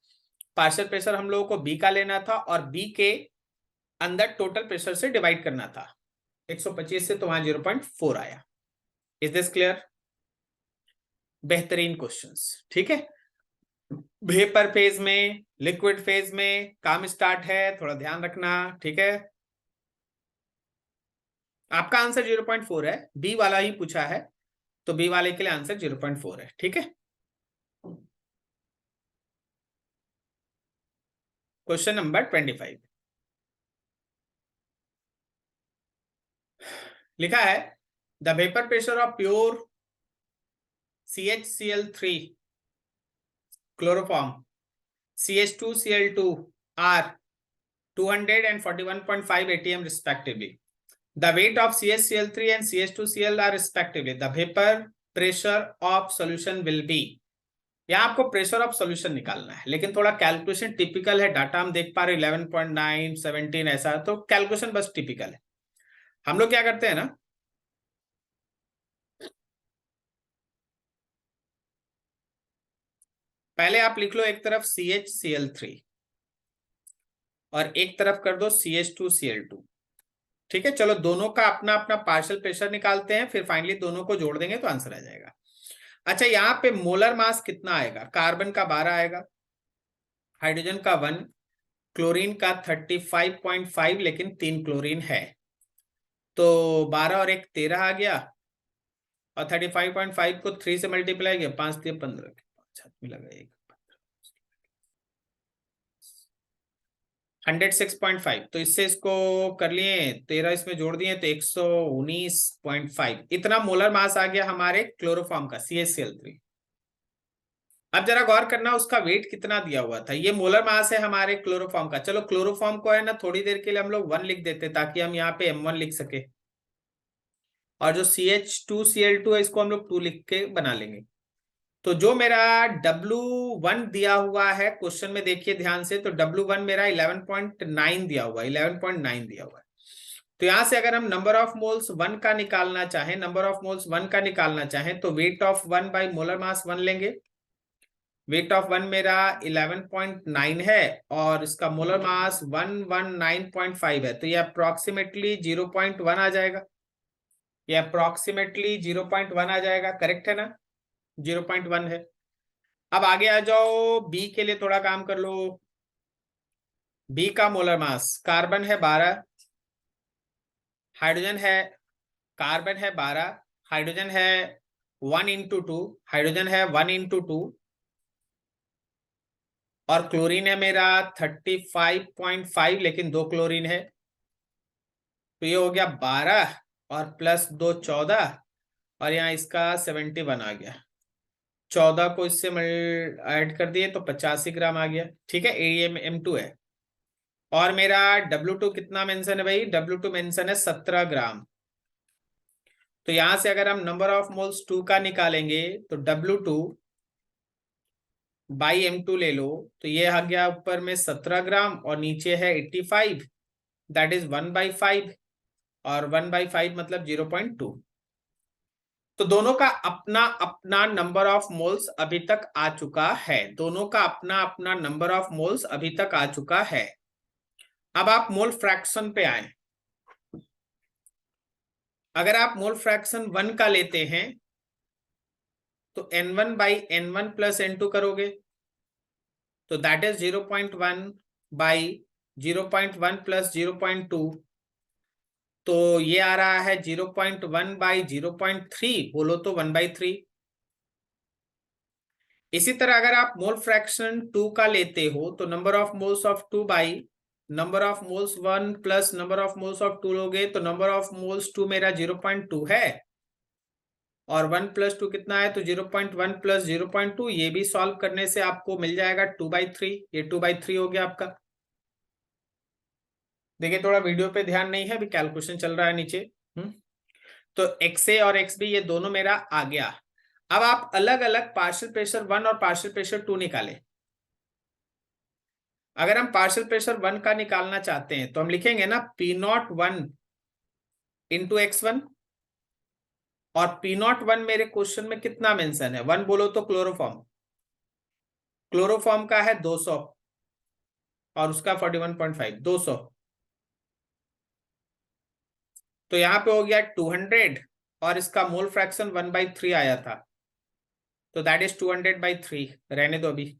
पार्शियल प्रेशर हम लोगों को बी का लेना था और बी के अंदर टोटल प्रेशर से डिवाइड करना था 125 से, तो वहां 0.4 आया। Is this clear? बेहतरीन क्वेश्चंस, ठीक है। वेपर फेज में लिक्विड फेज में काम स्टार्ट है, थोड़ा ध्यान रखना, ठीक है। आपका आंसर 0.4 है, बी वाला ही पूछा है तो बी वाले के लिए आंसर 0.4 है, ठीक है। क्वेश्चन नंबर 25 लिखा है the vapour pressure of pure CHCl3 chloroform CH2Cl2 are 200 and 41.5 atm respectively. The weight of CHCl3 and CH2Cl are respectively. The vapor pressure of solution will be. यहाँ आपको प्रेशर ऑफ सॉल्यूशन निकालना है, लेकिन थोड़ा calculation typical है। Data हम देख पा रहे 11.9 17 ऐसा, तो कैलकुलेशन बस टिपिकल है। हम लोग क्या करते हैं ना, पहले आप लिख लो एक तरफ CHCl3 और एक तरफ कर दो CH2Cl2, ठीक है। चलो दोनों का अपना अपना पार्शियल प्रेशर निकालते हैं, फिर फाइनली दोनों को जोड़ देंगे तो आंसर आ जाएगा। अच्छा यहाँ पे मोलर मास कितना आएगा? कार्बन का 12 आएगा, हाइड्रोजन का 1, क्लोरीन का 35.5, लेकिन 3 क्लोरीन है तो 12 और 1 13 आ गया और 35.5 को 3 से मल्टीप्लाई किया 5 3 15, 5 हाथ में लगा 106.5। तो इससे इसको कर लिए 13 इसमें जोड़ दिए तो 119.5, इतना मोलर मास आ गया हमारे क्लोरोफॉर्म का CHCl3। अब जरा गौर करना उसका वेट कितना दिया हुआ था। ये मोलर मास है हमारे क्लोरोफॉर्म का। चलो क्लोरोफॉर्म को है ना थोड़ी देर के लिए हम लोग 1 लिख देते ताकि हम यहाँ पे M1 लिख सके, और जो CH2Cl2 है इसको हम लोग 2 लिख के बना लेंगे। तो जो मेरा W1 दिया हुआ है क्वेश्चन में देखिए ध्यान से, तो W1 मेरा 11.9 दिया हुआ है, 11.9 दिया हुआ है। तो यहां से अगर हम नंबर ऑफ मोल्स 1 का निकालना चाहें, नंबर ऑफ मोल्स 1 का निकालना चाहें तो weight of 1 by molar mass 1 लेंगे। वेट ऑफ 1 मेरा 11.9 है और इसका मोलर मास 119.5 है, तो ये अप्रोक्सीमेटली 0.1 आ जाएगा। ये अप्रोक्सीमेटली 0.1 आ जाएगा, करेक्ट है ना? 0.1 है। अब आगे आ जाओ, बी के लिए थोड़ा काम कर लो। बी का मोलर मास, कार्बन है 12, हाइड्रोजन है, कार्बन है 12, हाइड्रोजन है 1 × 2, हाइड्रोजन है 1 × 2 और क्लोरीन है मेरा 35.5, लेकिन 2 क्लोरीन है। तो ये हो गया 12 और प्लस 2 14 और यहाँ इसका 71 आ गया। 14 को इससे ऐड कर दिए तो 85 ग्राम आ गया, ठीक है। AMM2 है। और मेरा W2 कितना मेंशन है भाई? W2 मेंशन है 17 ग्राम। तो यहां से अगर हम नंबर ऑफ मोल्स 2 का निकालेंगे तो W2 बाई M2 ले लो तो ये आ गया ऊपर में 17 ग्राम और नीचे है 85, दैट इज 1/5, और 1/5 मतलब 0.2। तो दोनों का अपना अपना नंबर ऑफ मोल्स अभी तक आ चुका है, दोनों का अपना अपना नंबर ऑफ मोल्स अभी तक आ चुका है। अब आप मोल फ्रैक्शन पे आए। अगर आप मोल फ्रैक्शन 1 का लेते हैं तो N1/N1 + N2 करोगे तो दैट इज 0.1/0.1 + 0.2, तो ये आ रहा है 0.1/0.3, बोलो तो 1/3। इसी तरह अगर आप मोल फ्रैक्शन 2 का लेते हो तो number of moles of 2 by number of moles 1 plus number of moles of 2 लोगे तो नंबर ऑफ मोल्स 2 मेरा 0.2 है, और 1 + 2 कितना है, तो 0.1 + 0.2, ये भी सॉल्व करने से आपको मिल जाएगा 2/3, ये 2/3 हो गया आपका। देखिए थोड़ा वीडियो पे ध्यान नहीं है, अभी कैलकुलेशन चल रहा है नीचे। तो XA और XB ये दोनों मेरा आ गया। अब आप अलग अलग पार्शियल प्रेशर 1 और पार्शियल प्रेशर 2 निकालें। अगर हम पार्शियल प्रेशर 1 का निकालना चाहते हैं तो हम लिखेंगे ना P01 इंटू X1, और P01 मेरे क्वेश्चन में कितना मेंशन है, 1 बोलो तो क्लोरोफॉर्म, क्लोरोफॉर्म का है 200 और उसका 41.5, 200, तो यहां पे हो गया 200, और इसका मोल फ्रैक्शन 1/3 आया था, तो दैट इज 200/3, रहने दो अभी।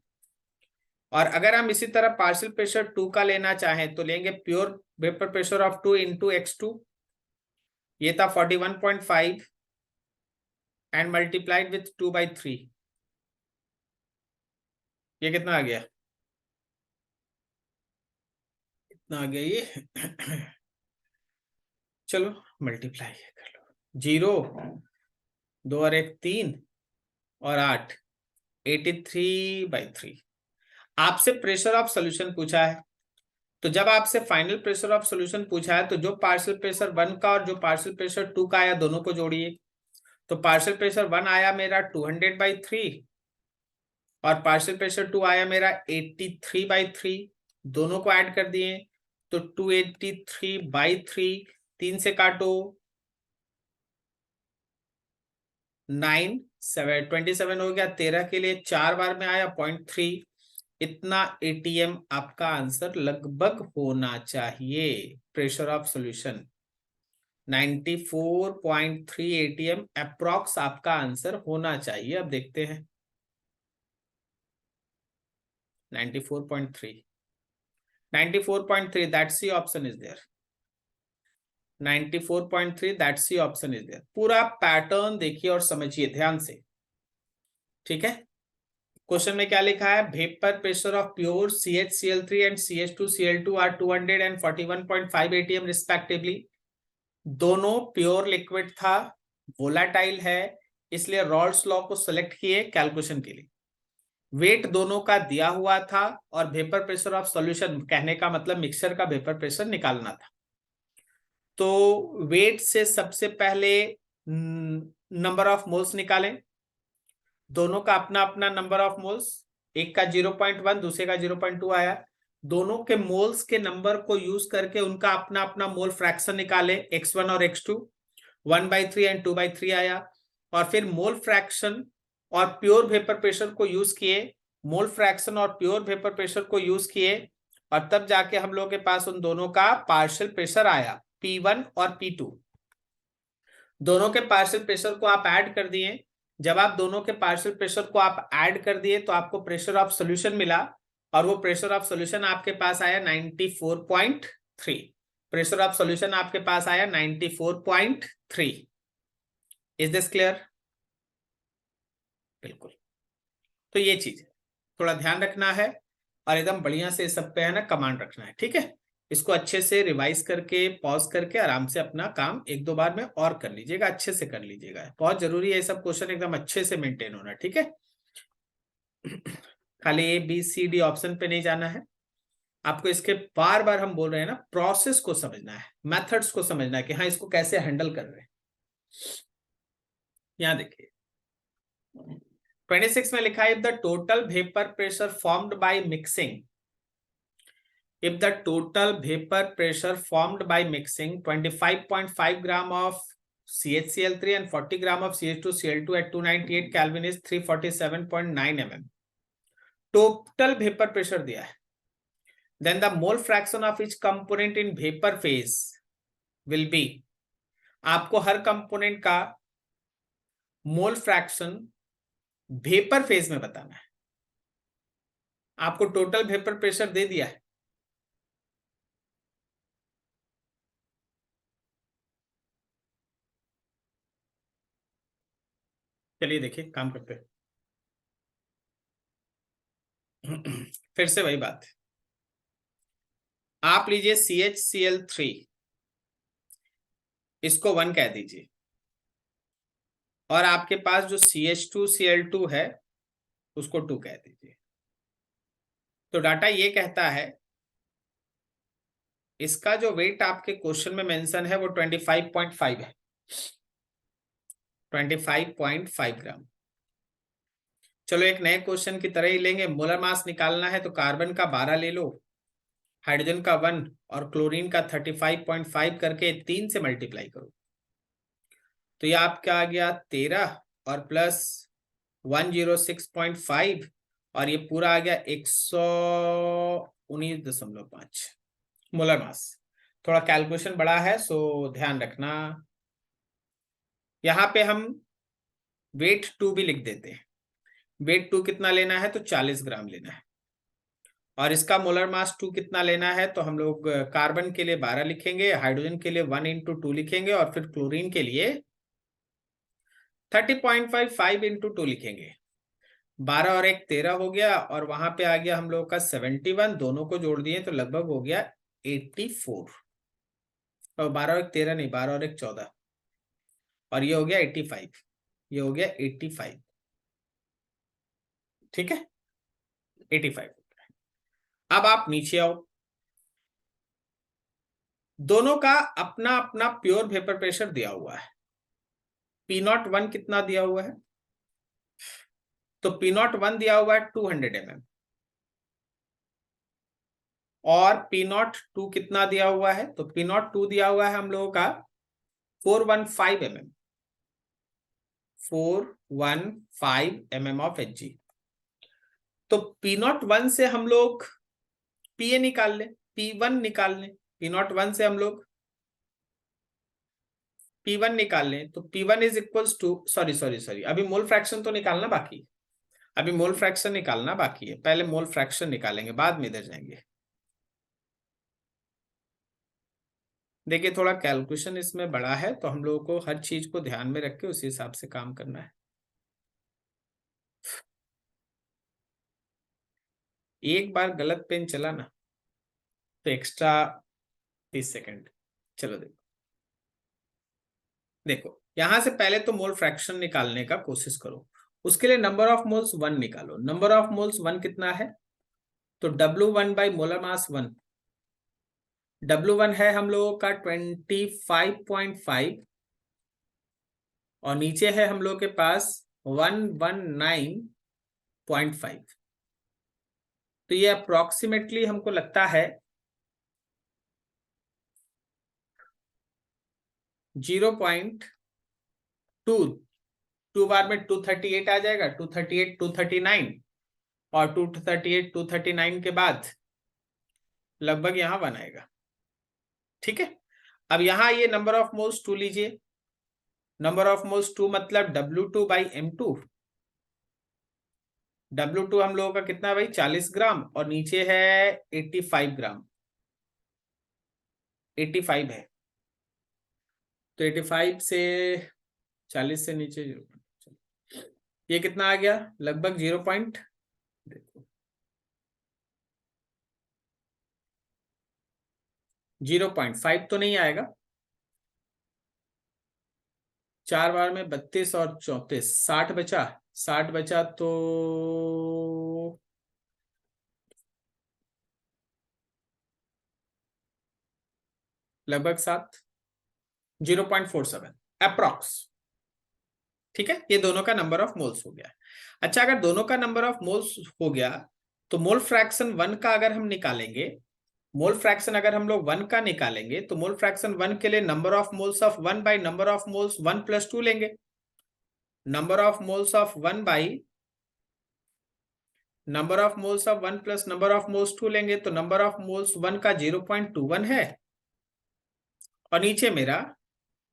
और अगर हम इसी तरह पार्शियल प्रेशर 2 का लेना चाहें तो लेंगे pure vapour pressure of 2 into X2, ये था 41.5 एंड मल्टीप्लाइड विथ 2/3, ये कितना आ गया, इतना आ गया ये चलो मल्टीप्लाई कर लो, 0, 2 और 1 3 और 8, 83/3। आपसे प्रेशर ऑफ सोल्यूशन पूछा है, तो जब आपसे फाइनल प्रेशर ऑफ सोल्यूशन पूछा है तो जो पार्शियल प्रेशर 1 का और जो पार्शियल प्रेशर 2 का आया दोनों को जोड़िए। तो पार्शियल प्रेशर 1 आया मेरा 200/3 और पार्शियल प्रेशर 2 आया मेरा 83/3, दोनों को ऐड कर दिए तो 283/3, 3 से काटो 9, 27 हो गया, 13 के लिए 4 बार में आया 0.3, इतना ATM आपका आंसर लगभग होना चाहिए। Pressure of solution 94.3 ATM approx आपका आंसर होना चाहिए। अब देखते हैं 94.3, 94.3, that's C option is there, 94.3 that's C option is there. पूरा पैटर्न देखिए और समझिए ध्यान से, ठीक है। क्वेश्चन में क्या लिखा है, vapour pressure of pure CHCl3 and CH2Cl2 are 200 and 41.5 ATM respectively. दोनों प्योर लिक्विड था, वोलाटाइल है, इसलिए रॉल्स लॉ को सिलेक्ट किए कैलकुलेशन के लिए। वेट दोनों का दिया हुआ था और वेपर प्रेशर ऑफ सॉल्यूशन, कहने का मतलब मिक्सचर का वेपर प्रेशर निकालना था। तो वेट से सबसे पहले नंबर ऑफ मोल्स निकालें, दोनों का अपना अपना नंबर ऑफ मोल्स, एक का 0.1 दूसरे का 0.2 आया, दोनों के मोल्स के नंबर को यूज करके उनका अपना अपना मोल फ्रैक्शन निकाले, X1 और X2, 1/3 एंड 2/3 आया। और फिर मोल फ्रैक्शन और प्योर वेपर प्रेशर को यूज किए, मोल फ्रैक्शन और प्योर वेपर प्रेशर को यूज किए, और तब जाके हम लोग के पास उन दोनों का पार्शियल प्रेशर आया, P1 और P2। दोनों के पार्शियल प्रेशर को आप ऐड कर दिए, जब आप दोनों के पार्शियल प्रेशर को आप ऐड कर दिए तो आपको प्रेशर ऑफ सॉल्यूशन मिला, और वो प्रेशर ऑफ सॉल्यूशन आपके पास आया 94.3, प्रेशर ऑफ सॉल्यूशन आपके पास आया 94.3। Is this clear? बिल्कुल। तो ये चीज थोड़ा ध्यान रखना है और एकदम बढ़िया से सब पे है ना कमांड रखना है, ठीक है। इसको अच्छे से रिवाइज करके पॉज करके आराम से अपना काम 1-2 बार में और कर लीजिएगा, अच्छे से कर लीजिएगा, बहुत जरूरी है ये सब क्वेश्चन एकदम अच्छे से मेंटेन होना, ठीक है। खाली ABCD ऑप्शन पे नहीं जाना है आपको, इसके बार बार हम बोल रहे हैं ना, प्रोसेस को समझना है, मेथड्स को समझना है कि हाँ इसको कैसे हैंडल कर रहे हैं। यहां देखिए 26 में लिखा है if the total vapor pressure formed by mixing, if the total vapor pressure formed by mixing 25.5 gram of CHCl3 and 40 gram of CH2Cl2 at 298 Kelvin is 347.9 mm. Total vapour pressure दिया है, then the mole fraction of each component in vapor phase will be, आपको हर component का mole fraction vapour phase में बताना है। आपको total vapour pressure दे दिया है, चलिए देखिए काम करते हैं। फिर से वही बात, आप लीजिए CHCl3, इसको 1 कह दीजिए, और आपके पास जो CH2Cl2 है उसको 2 कह दीजिए। तो डाटा ये कहता है इसका जो वेट आपके क्वेश्चन में मेंशन है वो 25.5 है, 25.5 ग्राम। चलो एक नए क्वेश्चन की तरह ही लेंगे, मोलर मास निकालना है तो कार्बन का 12 ले लो, हाइड्रोजन का 1 और क्लोरीन का 35.5 करके 3 से मल्टीप्लाई करो, तो ये आपका आ गया 13 और प्लस 106.5 और ये पूरा आ गया 119.5 मोलर मास। थोड़ा कैलकुलेशन बड़ा है सो ध्यान रखना। यहाँ पे हम वेट 2 भी लिख देते हैं। वेट 2 कितना लेना है तो 40 ग्राम लेना है, और इसका मोलर मास 2 कितना लेना है तो हम लोग कार्बन के लिए 12 लिखेंगे, हाइड्रोजन के लिए 1 × 2 लिखेंगे, और फिर क्लोरीन के लिए 30.5 × 2 लिखेंगे। 12 और 1 13 हो गया, और वहां पे आ गया हम लोग का 71, दोनों को जोड़ दिए तो लगभग हो गया 84, और 12 और 1 13 नहीं, 12 और 1 14, और ये हो गया 85, ये हो गया 85, ठीक है 85। अब आप नीचे आओ, दोनों का अपना अपना प्योर वेपर प्रेशर दिया हुआ है। P01 कितना दिया हुआ है, तो P01 दिया हुआ है 200 mm, और P02 कितना दिया हुआ है, तो P02 दिया हुआ है हम लोगों का 415 mm, 415 mm ऑफ Hg। तो P01 से हम लोग Pa निकाल लें, P1 निकाल लें, P01 से हम लोग P1 निकाल लें, तो P1 is equals to, sorry अभी मोल फ्रैक्शन तो निकालना बाकी, अभी मोल फ्रैक्शन निकालना बाकी है, पहले मोल फ्रैक्शन निकालेंगे बाद में इधर जाएंगे। देखिए थोड़ा कैलकुलेशन इसमें बड़ा है, तो हम लोगों को हर चीज को ध्यान में रख के उसी हिसाब से काम करना है। एक बार गलत पेन चला ना तो एक्स्ट्रा 30 सेकेंड। चलो देखो, देखो यहां से पहले तो मोल फ्रैक्शन निकालने का कोशिश करो, उसके लिए नंबर ऑफ मोल्स 1 निकालो। नंबर ऑफ मोल्स 1 कितना है, तो W1 by molar mass 1, W1 है हम लोगों का 25.5, और नीचे है हम लोग के पास 119.5, तो ये अप्रोक्सीमेटली हमको लगता है 0.2, 2 बार में 238 आ जाएगा, 238 239, और 238 239 के बाद लगभग यहां 1 आएगा, ठीक है। अब यहां ये नंबर ऑफ मोल्स 2 लीजिए, नंबर ऑफ मोल्स 2 मतलब W2 बाई M2, W2 हम लोगों का कितना भाई 40 ग्राम, और नीचे है 85 ग्राम, 85 है, तो 85 से 40 से नीचे 0, ये कितना आ गया लगभग 0.5 तो नहीं आएगा, 4 बार में 32 और 34, 60 बचा, 60 बचा तो लगभग 7, 0.47 अप्रॉक्स, ठीक है, ये दोनों का नंबर ऑफ मोल्स हो गया। अच्छा, अगर दोनों का नंबर ऑफ मोल्स हो गया तो मोल फ्रैक्शन 1 का अगर हम निकालेंगे, मोल फ्रैक्शन अगर हम लोग 1 का निकालेंगे तो मोल फ्रैक्शन 1 के लिए number of moles of 1 by number of moles 1 plus 2 लेंगे। Number of moles of 1 by number of moles of 1 plus number of moles 2 लेंगे, तो नंबर ऑफ मोल्स 1 का 0.21 है और नीचे मेरा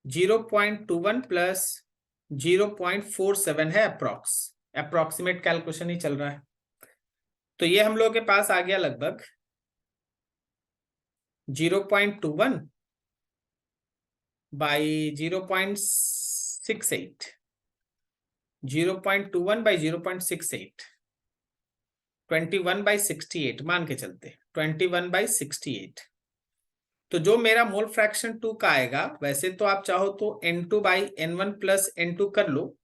0.21 प्लस 0.47 है, अप्रोक्सीमेट कैलकुलेशन ही चल रहा है। तो ये हम लोग के पास आ गया लगभग 0.21 बाई 0.68, 0.21 बाई 0.68, 21/68 मान के चलते 21/68। तो जो मेरा मोल फ्रैक्शन 2 का आएगा, वैसे तो आप चाहो तो N2/N1 प्लस N2 कर लो,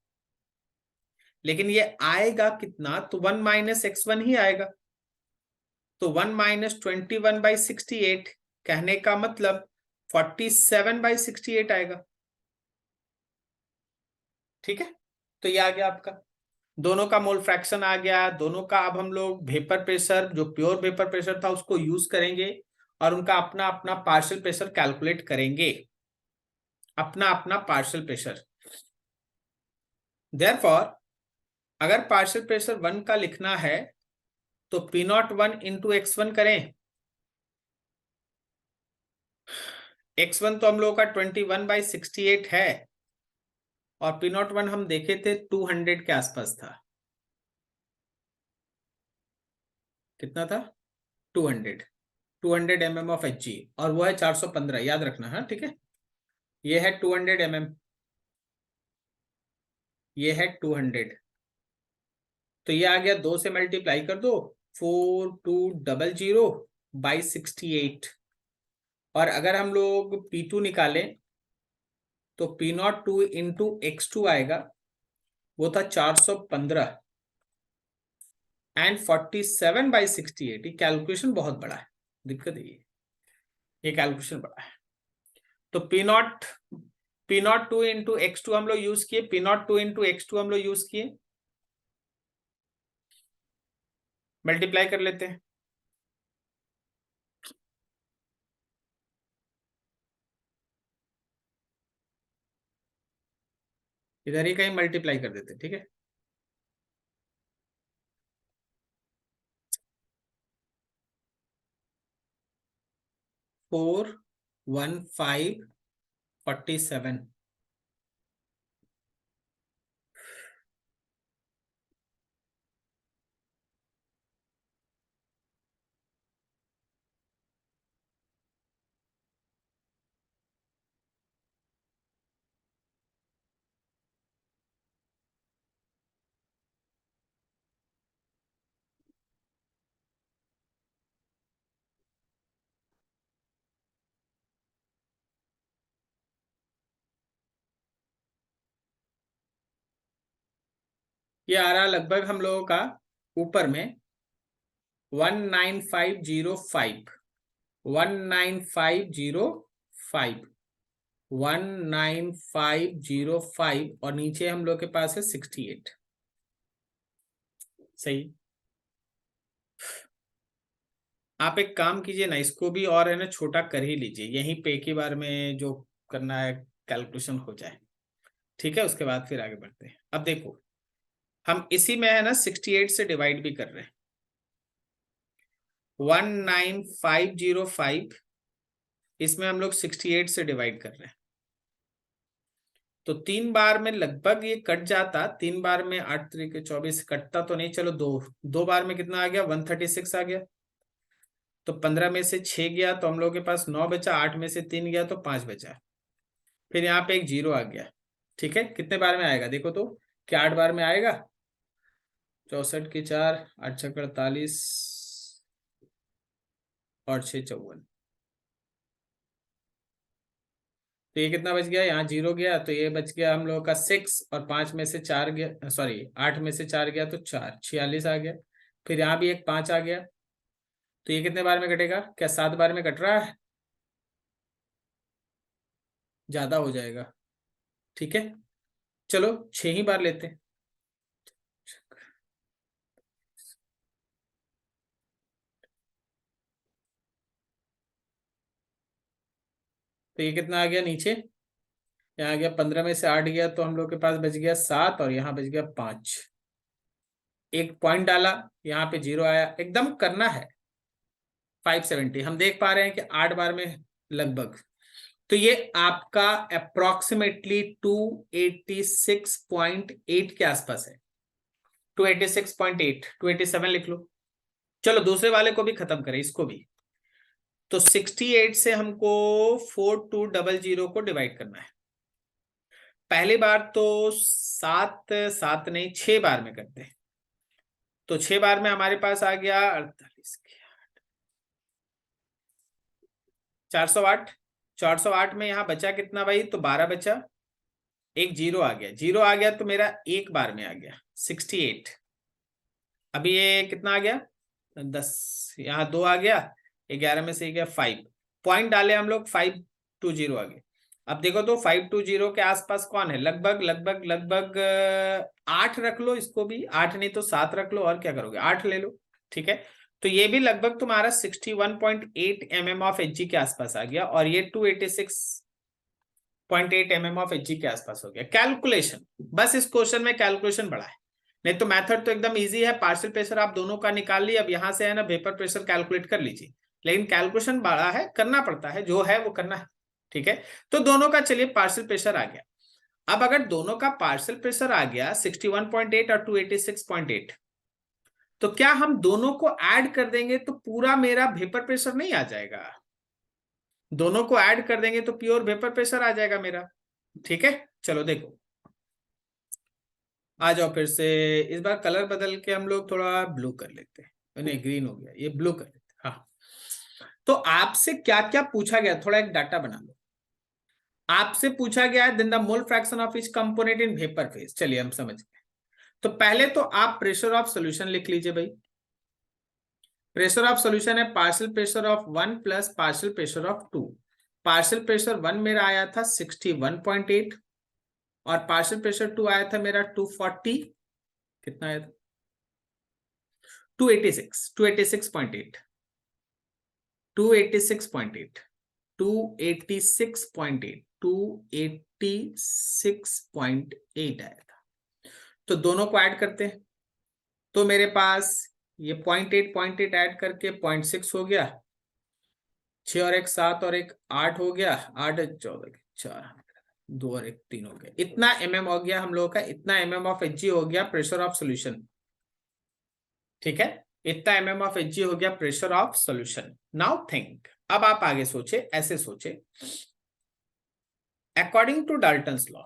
लेकिन ये आएगा कितना, तो 1 माइनस x1 ही आएगा। तो 1 माइनस 21/68 कहने का मतलब 47/68 आएगा। ठीक है, तो ये आ गया आपका, दोनों का मोल फ्रैक्शन आ गया। दोनों का अब हम लोग वेपर प्रेशर, जो प्योर वेपर प्रेशर था उसको यूज करेंगे और उनका अपना अपना पार्शियल प्रेशर कैलकुलेट करेंगे, अपना अपना पार्शियल प्रेशर। देयरफॉर अगर पार्शियल प्रेशर 1 का लिखना है तो P01 इंटू x1 करें। x1 तो हम लोगों का 21/68 है और P01 हम देखे थे 200 के आसपास था। कितना था? 200, 200 mm ऑफ Hg, और वो है 415, याद रखना है। ठीक है, ये है 200 mm, ये है 200। तो ये आ गया, 2 से मल्टीप्लाई कर दो, 4200/68। और अगर हम लोग P2 निकालें तो P02 इंटू x2 आएगा, वो था 415 एंड 47/68। ये कैलकुलेशन बहुत बड़ा है, दिक्कत ये कैलकुलेशन बड़ा है। तो P02 इंटू x2 हम लोग यूज किए, P02 इंटू x2 हम लोग यूज किए, मल्टीप्लाई कर लेते हैं। इधर ही कहीं मल्टीप्लाई कर देते हैं। ठीक है, 41547। ये आ रहा लगभग हम लोगों का ऊपर में 19505, 19505, 19505 और नीचे हम लोग के पास है 68। सही। आप एक काम कीजिए ना, इसको भी और है ना छोटा कर ही लीजिए, यहीं पे एक ही बार में जो करना है कैलकुलेशन हो जाए। ठीक है, उसके बाद फिर आगे बढ़ते हैं। अब देखो, हम इसी में है ना 68 से डिवाइड भी कर रहे हैं। 19505 इसमें हम लोग 68 से डिवाइड कर रहे हैं, तो 3 बार में लगभग ये कट जाता। 3 बार में 8 तरीके 24 कटता तो नहीं, चलो दो बार में कितना आ गया, 136 आ गया। तो 15 में से 6 गया तो हम लोग के पास 9 बचा, 8 में से 3 गया तो 5 बचा, फिर यहाँ पे एक 0 आ गया। ठीक है, कितने बार में आएगा देखो तो, क्या 8 बार में आएगा? 64 के 4, 8 छक्के 48 और 6 54। तो ये कितना बच गया, यहाँ 0 गया तो ये बच गया हम लोगों का 6, और 5 में से 4 गया, सॉरी 8 में से 4 गया तो 4, 46 आ गया। फिर यहाँ भी एक 5 आ गया, तो ये कितने बार में कटेगा, क्या 7 बार में कट रहा है? ज्यादा हो जाएगा। ठीक है, चलो 6 ही बार लेते हैं। तो ये कितना आ गया नीचे, यहाँ आ गया 15 में से 8 गया तो हम लोग के पास बच गया 7 और यहाँ बच गया 5। एक पॉइंट डाला, यहाँ पे 0 आया, एकदम करना है। 570 हम देख पा रहे हैं कि 8 बार में लगभग। तो ये आपका अप्रोक्सीमेटली 286.8 के आसपास है। 286.8, 287 लिख लो। चलो दूसरे वाले को भी खत्म करें, इसको भी। तो 68 से हमको 4200 को डिवाइड करना है। पहली बार तो 7 नहीं 6 बार में करते हैं। तो 6 बार में हमारे पास आ गया 48, 408। 408 में यहाँ बचा कितना भाई, तो 12 बचा, एक 0 आ गया, 0 आ गया तो मेरा एक बार में आ गया 68। अभी ये कितना आ गया 10, यहाँ 2 आ गया, 11 में से गया 5, पॉइंट डाले हम लोग 520 आ गए। अब देखो तो 520 के आसपास कौन है, लगभग लगभग लगभग 8 रख लो, इसको भी 8 नहीं तो 7 रख लो, और क्या करोगे 8 ले लो, ठीक है। तो ये भी लगभग तुम्हारा 61.8 mm ऑफ एच के आसपास आ गया, और ये 286.8 mm ऑफ एच के आसपास हो गया। कैलकुलेशन, बस इस क्वेश्चन में कैलकुलेशन बड़ा है, नहीं तो मेथड तो एकदम इजी है। पार्शियल प्रेशर आप दोनों का निकाल ली, अब यहां से है ना वेपर प्रेशर कैलकुलेट कर लीजिए, लेकिन कैलकुलेशन बड़ा है, करना पड़ता है, जो है वो करना है, ठीक है। तो दोनों का चलिए पार्शियल प्रेशर आ गया। अब अगर दोनों का पार्शियल प्रेशर आ गया 61.8 और 286.8, तो क्या हम दोनों को ऐड कर देंगे तो पूरा मेरा वेपर प्रेशर नहीं आ जाएगा? दोनों को ऐड कर देंगे तो प्योर वेपर प्रेशर आ जाएगा मेरा, ठीक है। चलो देखो, आ जाओ फिर से, इस बार कलर बदल के हम लोग थोड़ा ब्लू कर लेते हैं, नहीं ग्रीन हो गया, ये ब्लू कर लेते हैं। हाँ, तो आपसे क्या क्या पूछा गया, थोड़ा एक डाटा बना लो। आपसे पूछा गया है then the mole fraction of each component in vapour phase, चलिए हम समझ गए। तो पहले तो आप प्रेशर ऑफ सोल्यूशन लिख लीजिए भाई। प्रेशर ऑफ सोल्यूशन है partial pressure of 1 plus partial pressure of 2। Partial pressure 1 मेरा आया था 61.8 और पार्शियल प्रेशर 2 आया था मेरा 240, कितना आया था 286, 286.8, 286.8, 286.8, 286.8 आया था। तो दोनों को ऐड करते हैं, तो मेरे पास ये 0.8 ऐड करके 0.6 हो गया, 6 और 1 7 और 1 8 हो गया, 8 14 4 2 और 1 3 हो गया। इतना mm हो गया हम लोगों का, इतना mm ऑफ एच हो गया प्रेशर ऑफ सोल्यूशन, ठीक है। इतना mm ऑफ एच हो गया pressure of solution. Now think, अब आप आगे सोचे, ऐसे सोचे, according to Dalton's law,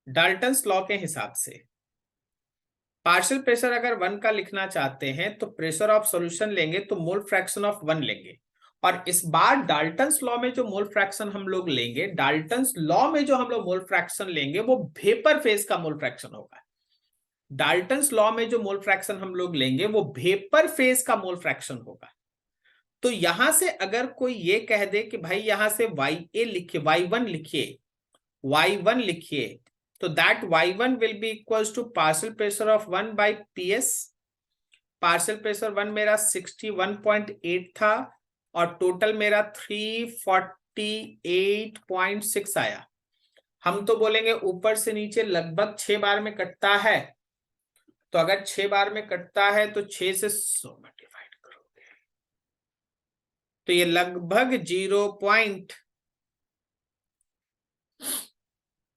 Dalton's law के हिसाब से पार्शियल प्रेशर अगर 1 का लिखना चाहते हैं तो प्रेशर ऑफ सॉल्यूशन लेंगे तो मोल फ्रैक्शन ऑफ 1 लेंगे। और इस बार डाल्टन्स लॉ में जो मोल फ्रैक्शन हम लोग लेंगे, डाल्टन्स लॉ में जो हम लोग मोल फ्रैक्शन लेंगे वो वेपर फेज का मोल फ्रैक्शन होगा। डाल्टन्स लॉ में जो मोल फ्रैक्शन हम लोग लेंगे वो वेपर फेज का मोल फ्रैक्शन होगा। तो यहां से अगर कोई ये कह दे कि भाई यहां से YA लिखिए, Y1 लिखिए, Y1 लिखिए, तो that Y1 will be equals to partial pressure of 1 by PS। Partial pressure 1 मेरा 61.8 था और टोटल मेरा 348.6 आया। हम तो बोलेंगे ऊपर से नीचे लगभग 6 बार में कटता है, तो अगर 6 बार में कटता है तो 6 से 100 में डिवाइड करोगे तो ये लगभग 0 पॉइंट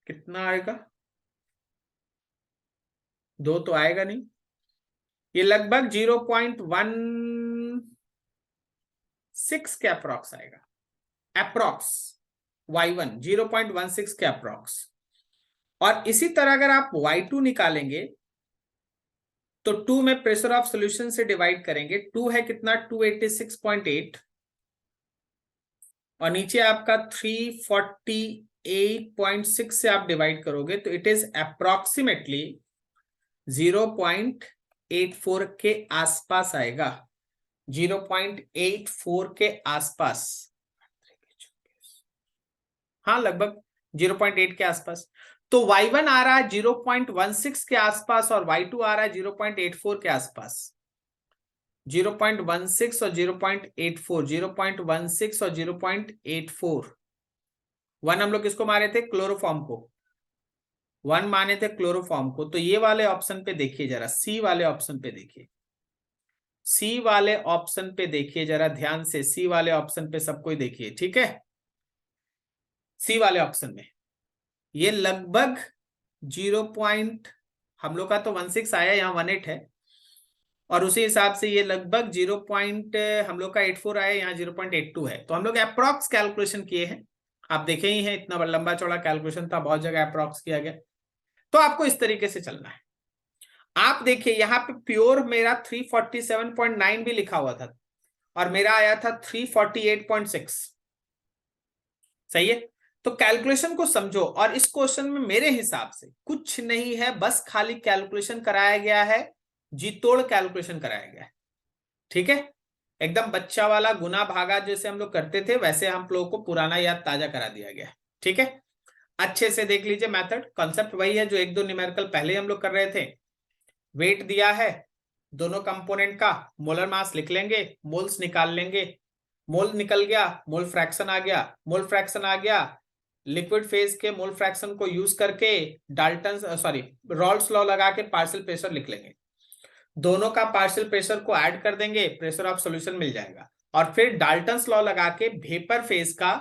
कितना आएगा, 2 तो आएगा नहीं, ये लगभग 0.16 के अप्रॉक्स आएगा, अप्रॉक्स Y1 0.16 के अप्रॉक्स। और इसी तरह अगर आप Y2 निकालेंगे तो 2 में प्रेशर ऑफ सॉल्यूशन से डिवाइड करेंगे, 2 है कितना 286.8 और नीचे आपका 348.6 से आप डिवाइड करोगे तो इट इज अप्रोक्सीमेटली 0.84 के आसपास आएगा, 0.84 के आसपास। हाँ लगभग 0.8 के आसपास। तो y1 आ रहा है 0.16 के आसपास और y2 आ रहा है 0.84 के आसपास। 0.16 और 0.84, 0.16 और 0.84। 1 हम लोग किसको मारे थे? क्लोरोफॉर्म को। 1 माने थे क्लोरोफॉर्म को। तो ये वाले ऑप्शन पे देखिए जरा, सी वाले ऑप्शन पे देखिए, सी वाले ऑप्शन पे देखिए जरा ध्यान से, सी वाले ऑप्शन पे सब कोई देखिए, ठीक है। सी वाले ऑप्शन में ये लगभग 0 पॉइंट, हम लोग का तो 16 आया, यहाँ 18 है, और उसी हिसाब से ये लगभग 0 पॉइंट हम लोग का 84 आया, यहाँ 0.82 है। तो हम लोग अप्रॉक्स कैलकुलेशन किए हैं, आप देखे ही हैं, इतना लंबा चौड़ा कैलकुलेशन था, बहुत जगह अप्रॉक्स किया गया। तो आपको इस तरीके से चलना है। आप देखिए यहाँ पे प्योर मेरा 347.9 भी लिखा हुआ था और मेरा आया था 348.6, सही है। तो कैलकुलेशन को समझो, और इस क्वेश्चन में मेरे हिसाब से कुछ नहीं है, बस खाली कैलकुलेशन कराया गया है, जी तोड़ कैलकुलेशन कराया गया है, ठीक है। एकदम बच्चा वाला गुना भागा जैसे हम लोग करते थे, वैसे हम लोगों को पुराना याद ताजा करा दिया गया है, ठीक है। अच्छे से देख लीजिए, मेथड कॉन्सेप्ट वही है जो एक दो न्यूमेरिकल पहले हम लोग कर रहे थे। वेट दिया है दोनों कंपोनेंट का, मोलर मास लिख लेंगे, मोल्स निकाल लेंगे, मोल निकल गया, मोल फ्रैक्शन आ गया, मोल फ्रैक्शन आ गया, लिक्विड फेज के मोल फ्रैक्शन को यूज करके डाल्टन रॉल्स लॉ लगा के पार्शियल प्रेशर लिख लेंगे, दोनों का पार्शियल प्रेशर को ऐड कर देंगे, प्रेशर ऑफ सॉल्यूशन मिल जाएगा, और फिर डाल्टन्स लॉ लगा के वेपर फेज का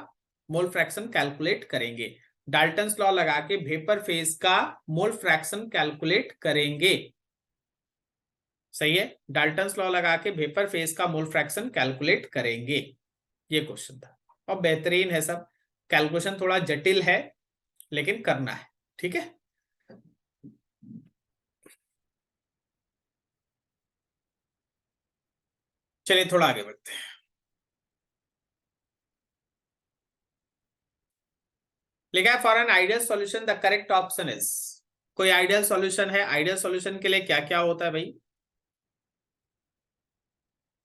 मोल फ्रैक्शन कैलकुलेट करेंगे, डाल्टन्स लॉ लगा के वेपर फेज का मोल फ्रैक्शन कैलकुलेट करेंगे, सही है। डाल्टन्स लॉ लगा के वेपर फेज का मोल फ्रैक्शन कैलकुलेट करेंगे, ये क्वेश्चन था। और बेहतरीन है सब, कैलकुलेशन थोड़ा जटिल है लेकिन करना है, ठीक है। चलिए थोड़ा आगे बढ़ते हैं। लिखा है for an ideal solution the correct option is, कोई आइडियल सॉल्यूशन है, आइडियल सॉल्यूशन के लिए क्या क्या होता है भाई?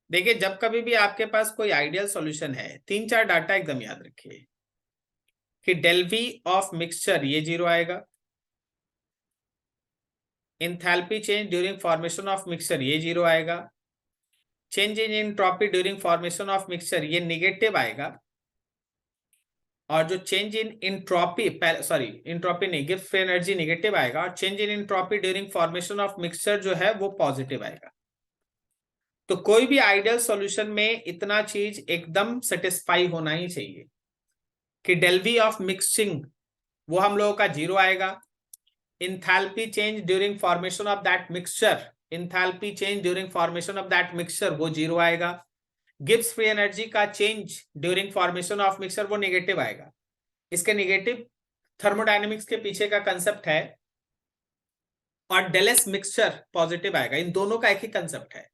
देखिए जब कभी भी आपके पास कोई आइडियल सॉल्यूशन है, तीन चार डाटा एकदम याद रखिए कि डेल वी ऑफ मिक्सचर ये 0 आएगा, enthalpy change during formation of mixture ये 0 आएगा, change in entropy during formation of mixture ये निगेटिव आएगा, और जो चेंज इन इंट्रोपी, इंट्रोपी नहीं, गिव्स फ्री एनर्जी नेगेटिव आएगा, और change in entropy during formation of mixture जो है वो पॉजिटिव आएगा। तो कोई भी आइडियल सॉल्यूशन में इतना चीज एकदम सेटिस्फाई होना ही चाहिए कि डेल वी ऑफ मिक्सिंग वो हम लोगों का 0 आएगा, enthalpy change during formation of that mixture, enthalpy change during formation of that mixture वो 0 आएगा, गिब्स फ्री एनर्जी का change during formation of mixture वो नेगेटिव आएगा। इसके नेगेटिव थर्मोडायनेमिक्स के पीछे का कंसेप्ट है, और डेलेस मिक्सचर पॉजिटिव आएगा। इन दोनों का एक ही कंसेप्ट है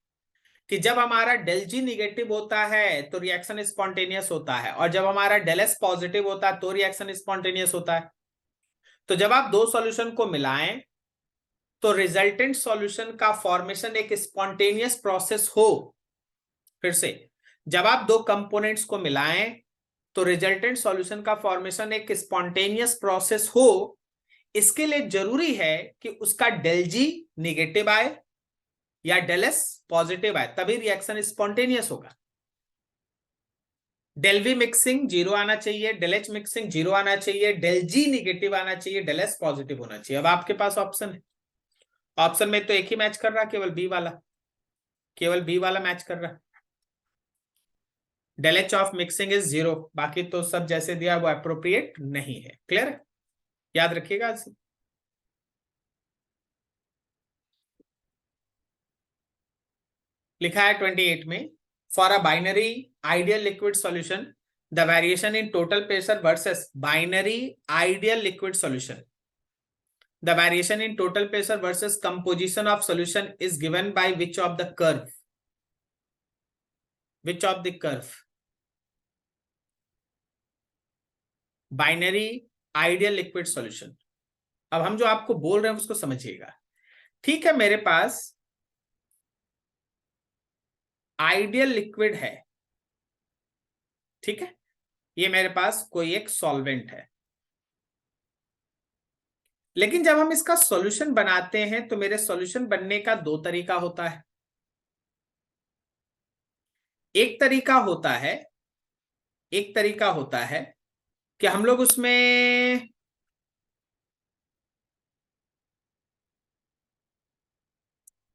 कि जब हमारा डेल जी निगेटिव होता है तो रिएक्शन स्पॉन्टेनियस होता है, और जब हमारा डेल एस पॉजिटिव होता है तो रिएक्शन स्पॉन्टेनियस होता है। तो जब आप दो सॉल्यूशन को मिलाएं तो रिजल्टेंट सॉल्यूशन का फॉर्मेशन एक स्पॉन्टेनियस प्रोसेस हो, फिर से जब आप दो कंपोनेंट्स को मिलाएं तो रिजल्टेंट सॉल्यूशन का फॉर्मेशन एक स्पॉन्टेनियस प्रोसेस हो, इसके लिए जरूरी है कि उसका डेल जी निगेटिव आए या डेल एस पॉजिटिव आए, तभी रिएक्शन स्पॉन्टेनियस होगा। डेल वी मिक्सिंग 0 आना चाहिए, डेल एच मिक्सिंग 0 आना चाहिए, डेल जी निगेटिव आना चाहिए, डेल एस पॉजिटिव होना चाहिए। अब आपके पास ऑप्शन है, ऑप्शन में तो एक ही मैच कर रहा, केवल बी वाला, केवल बी वाला मैच कर रहा। Del H of mixing is 0, बाकी तो सब जैसे दिया वो अप्रोप्रिएट नहीं है। क्लियर, याद रखिएगा। लिखा है 28 में, for a binary ideal liquid solution the variation in total pressure versus binary ideal liquid solution, the variation in total pressure versus composition of solution is given by which of the curve, which of the curve? Binary ideal liquid solution. अब हम जो आपको बोल रहे हैं उसको समझिएगा, ठीक है। मेरे पास आइडियल लिक्विड है, ठीक है, ये मेरे पास कोई एक सॉल्वेंट है, लेकिन जब हम इसका सॉल्यूशन बनाते हैं तो मेरे सॉल्यूशन बनने का दो तरीका होता है। एक तरीका होता है एक तरीका होता है कि हम लोग उसमें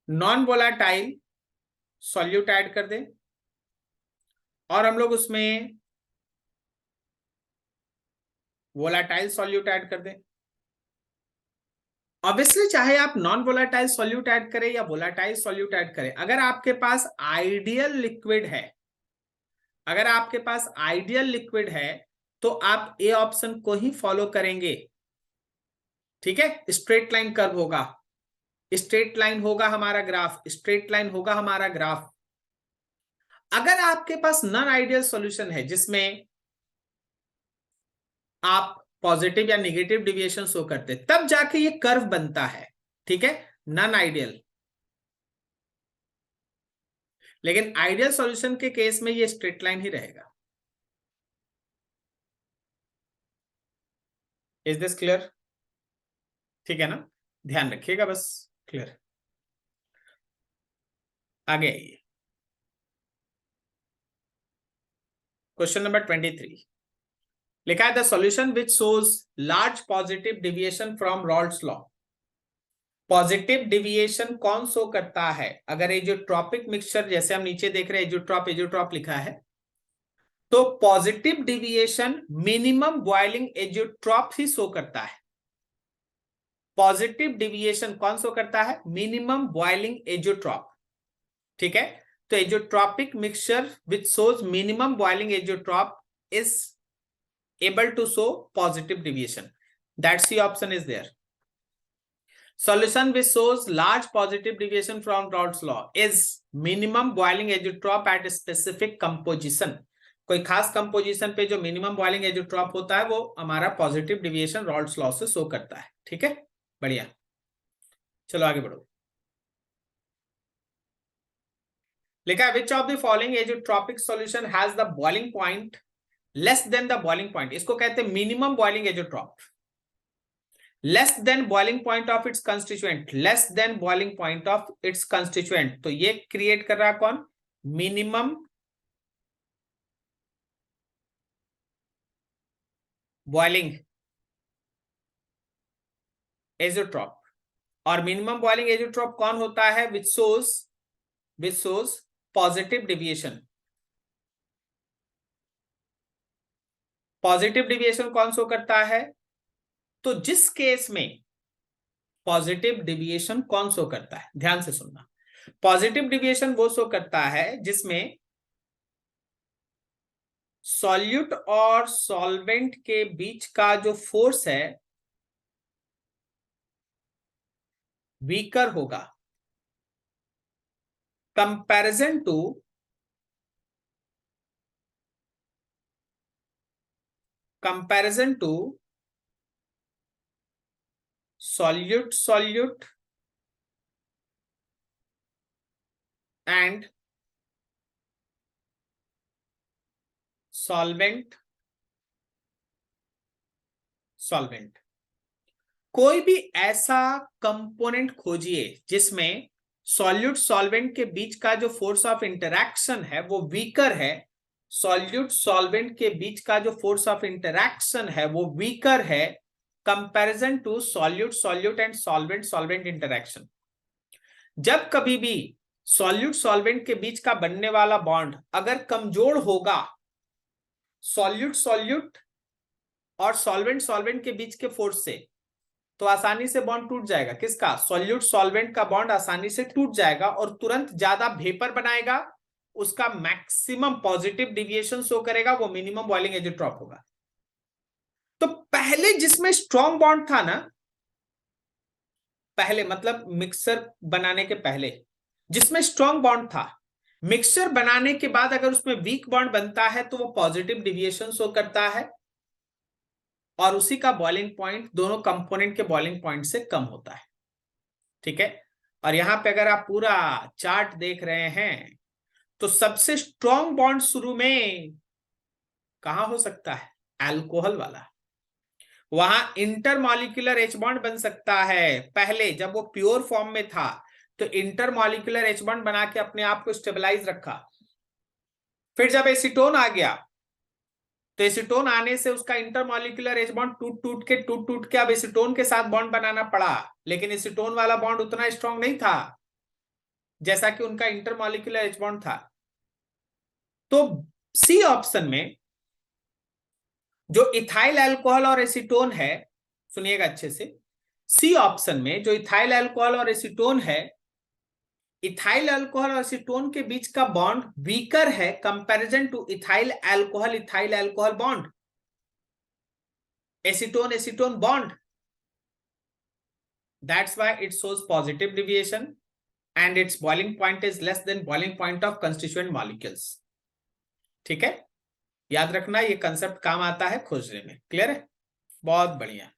नॉन वोलाटाइल सॉल्यूट ऐड कर दें और हम लोग उसमें वोलाटाइल सॉल्यूट ऐड कर दें। ऑब्वियसली चाहे आप नॉन वोलाटाइल सॉल्यूट ऐड करें या वोलाटाइल सॉल्यूट ऐड करें, अगर आपके पास आइडियल लिक्विड है, अगर आपके पास आइडियल लिक्विड है तो आप ए ऑप्शन को ही फॉलो करेंगे। ठीक है, स्ट्रेट लाइन कर्व होगा, स्ट्रेट लाइन होगा हमारा ग्राफ, स्ट्रेट लाइन होगा हमारा ग्राफ। अगर आपके पास नॉन आइडियल सॉल्यूशन है जिसमें आप पॉजिटिव या नेगेटिव डिविएशन शो करते, तब जाके ये कर्व बनता है। ठीक है, नॉन आइडियल। लेकिन आइडियल सॉल्यूशन के केस में ये स्ट्रेट लाइन ही रहेगा। Is this clear? ठीक है ना, ध्यान रखिएगा बस। क्लियर? आगे आइए, क्वेश्चन नंबर 23 लिखा है the solution which shows large positive deviation from Raoult's law. Positive deviation कौन शो करता है? अगर एजोट्रॉपिक मिक्सचर, जैसे हम नीचे देख रहे हैं एजोट्रॉप एजोट्रॉप लिखा है, तो positive deviation minimum boiling azeotrope ही शो करता है। पॉजिटिव डिविएशन कौन शो करता है? Minimum boiling azeotrope. ठीक है, तो azeotropic mixture which shows minimum boiling azeotrope is able to show positive deviation. That's the option is there. Solution which shows large positive deviation from Raoult's law is minimum boiling azeotrope at a specific composition. कोई खास composition पे जो minimum boiling azeotrope होता है वो हमारा positive deviation रॉल्ड्स law से show करता है। ठीक है, बढ़िया, चलो आगे बढ़ो। लिखा है which of the following azeotropic solution has the boiling point less than the boiling point. इसको कहते हैं minimum boiling azeotrope, less than boiling point of its constituent, less than boiling point of its constituent. तो ये create कर रहा है कौन? Minimum boiling azeotrope. और मिनिमम बॉइलिंग एजोट्रॉप कौन होता है? Which shows positive deviation. Positive deviation कौन शो करता है? तो जिस केस में पॉजिटिव डिविएशन कौन शो करता है, ध्यान से सुनना। पॉजिटिव डिविएशन वो शो करता है जिसमें सॉल्यूट और सॉल्वेंट के बीच का जो फोर्स है वीकर होगा comparison to solute and solvent। कोई भी ऐसा कंपोनेंट खोजिए जिसमें सॉल्यूट सॉल्वेंट के बीच का जो फोर्स ऑफ इंटरैक्शन है वो वीकर है। सॉल्यूट सॉल्वेंट के बीच का जो फोर्स ऑफ इंटरैक्शन है वो वीकर है comparison to solute solute and solvent solvent interaction. जब कभी भी सॉल्यूट सॉल्वेंट के बीच का बनने वाला बॉन्ड अगर कमजोर होगा, सॉल्यूट सॉल्यूट और सॉल्वेंट सॉल्वेंट के बीच के फोर्स से, तो आसानी से बॉन्ड टूट जाएगा। किसका? सॉल्यूट सॉल्वेंट का बॉन्ड आसानी से टूट जाएगा और तुरंत ज्यादा वेपर बनाएगा, उसका मैक्सिमम पॉजिटिव डिविएशन शो करेगा, वो मिनिमम बॉइलिंग एजेट्रॉप होगा। तो पहले जिसमें स्ट्रॉन्ग बॉन्ड था ना, पहले मतलब मिक्सर बनाने के पहले जिसमें स्ट्रॉन्ग बॉन्ड था, मिक्सचर बनाने के बाद अगर उसमें वीक बॉन्ड बनता है तो वो पॉजिटिव डिविएशन शो करता है और उसी का बॉइलिंग पॉइंट दोनों कंपोनेंट के बॉइलिंग पॉइंट से कम होता है। ठीक है, और यहां पे अगर आप पूरा चार्ट देख रहे हैं तो सबसे स्ट्रॉन्ग बॉन्ड शुरू में कहां हो सकता है? अल्कोहल वाला। वहां इंटरमॉलिक्यूलर एच बॉन्ड बन सकता है। पहले जब वो प्योर फॉर्म में था तो इंटरमॉलिक्यूलर एच बॉन्ड बना के अपने आप को स्टेबलाइज रखा। फिर जब एसीटोन आ गया तो एसीटोन आने से उसका इंटरमॉलिक्यूलर एच बॉन्ड टूट टूट के अब एसीटोन के साथ बॉन्ड बनाना पड़ा, लेकिन एसीटोन वाला बॉन्ड उतना स्ट्रांग नहीं था जैसा कि उनका इंटरमॉलिक्यूलर एच बॉन्ड था। तो सी ऑप्शन में जो इथाइल अल्कोहल और एसीटोन है, सुनिएगा अच्छे से, सी ऑप्शन में जो इथाइल अल्कोहल और एसीटोन है, इथाइल अल्कोहल और एसीटोन के बीच का बॉन्ड वीकर है comparison two ethyl alcohol bond, acetone acetone bond. That's why it shows positive deviation and its boiling point is less than boiling point of constituent molecules. ठीक है, याद रखना ये concept काम आता है खोजने में। क्लियर है, बहुत बढ़िया।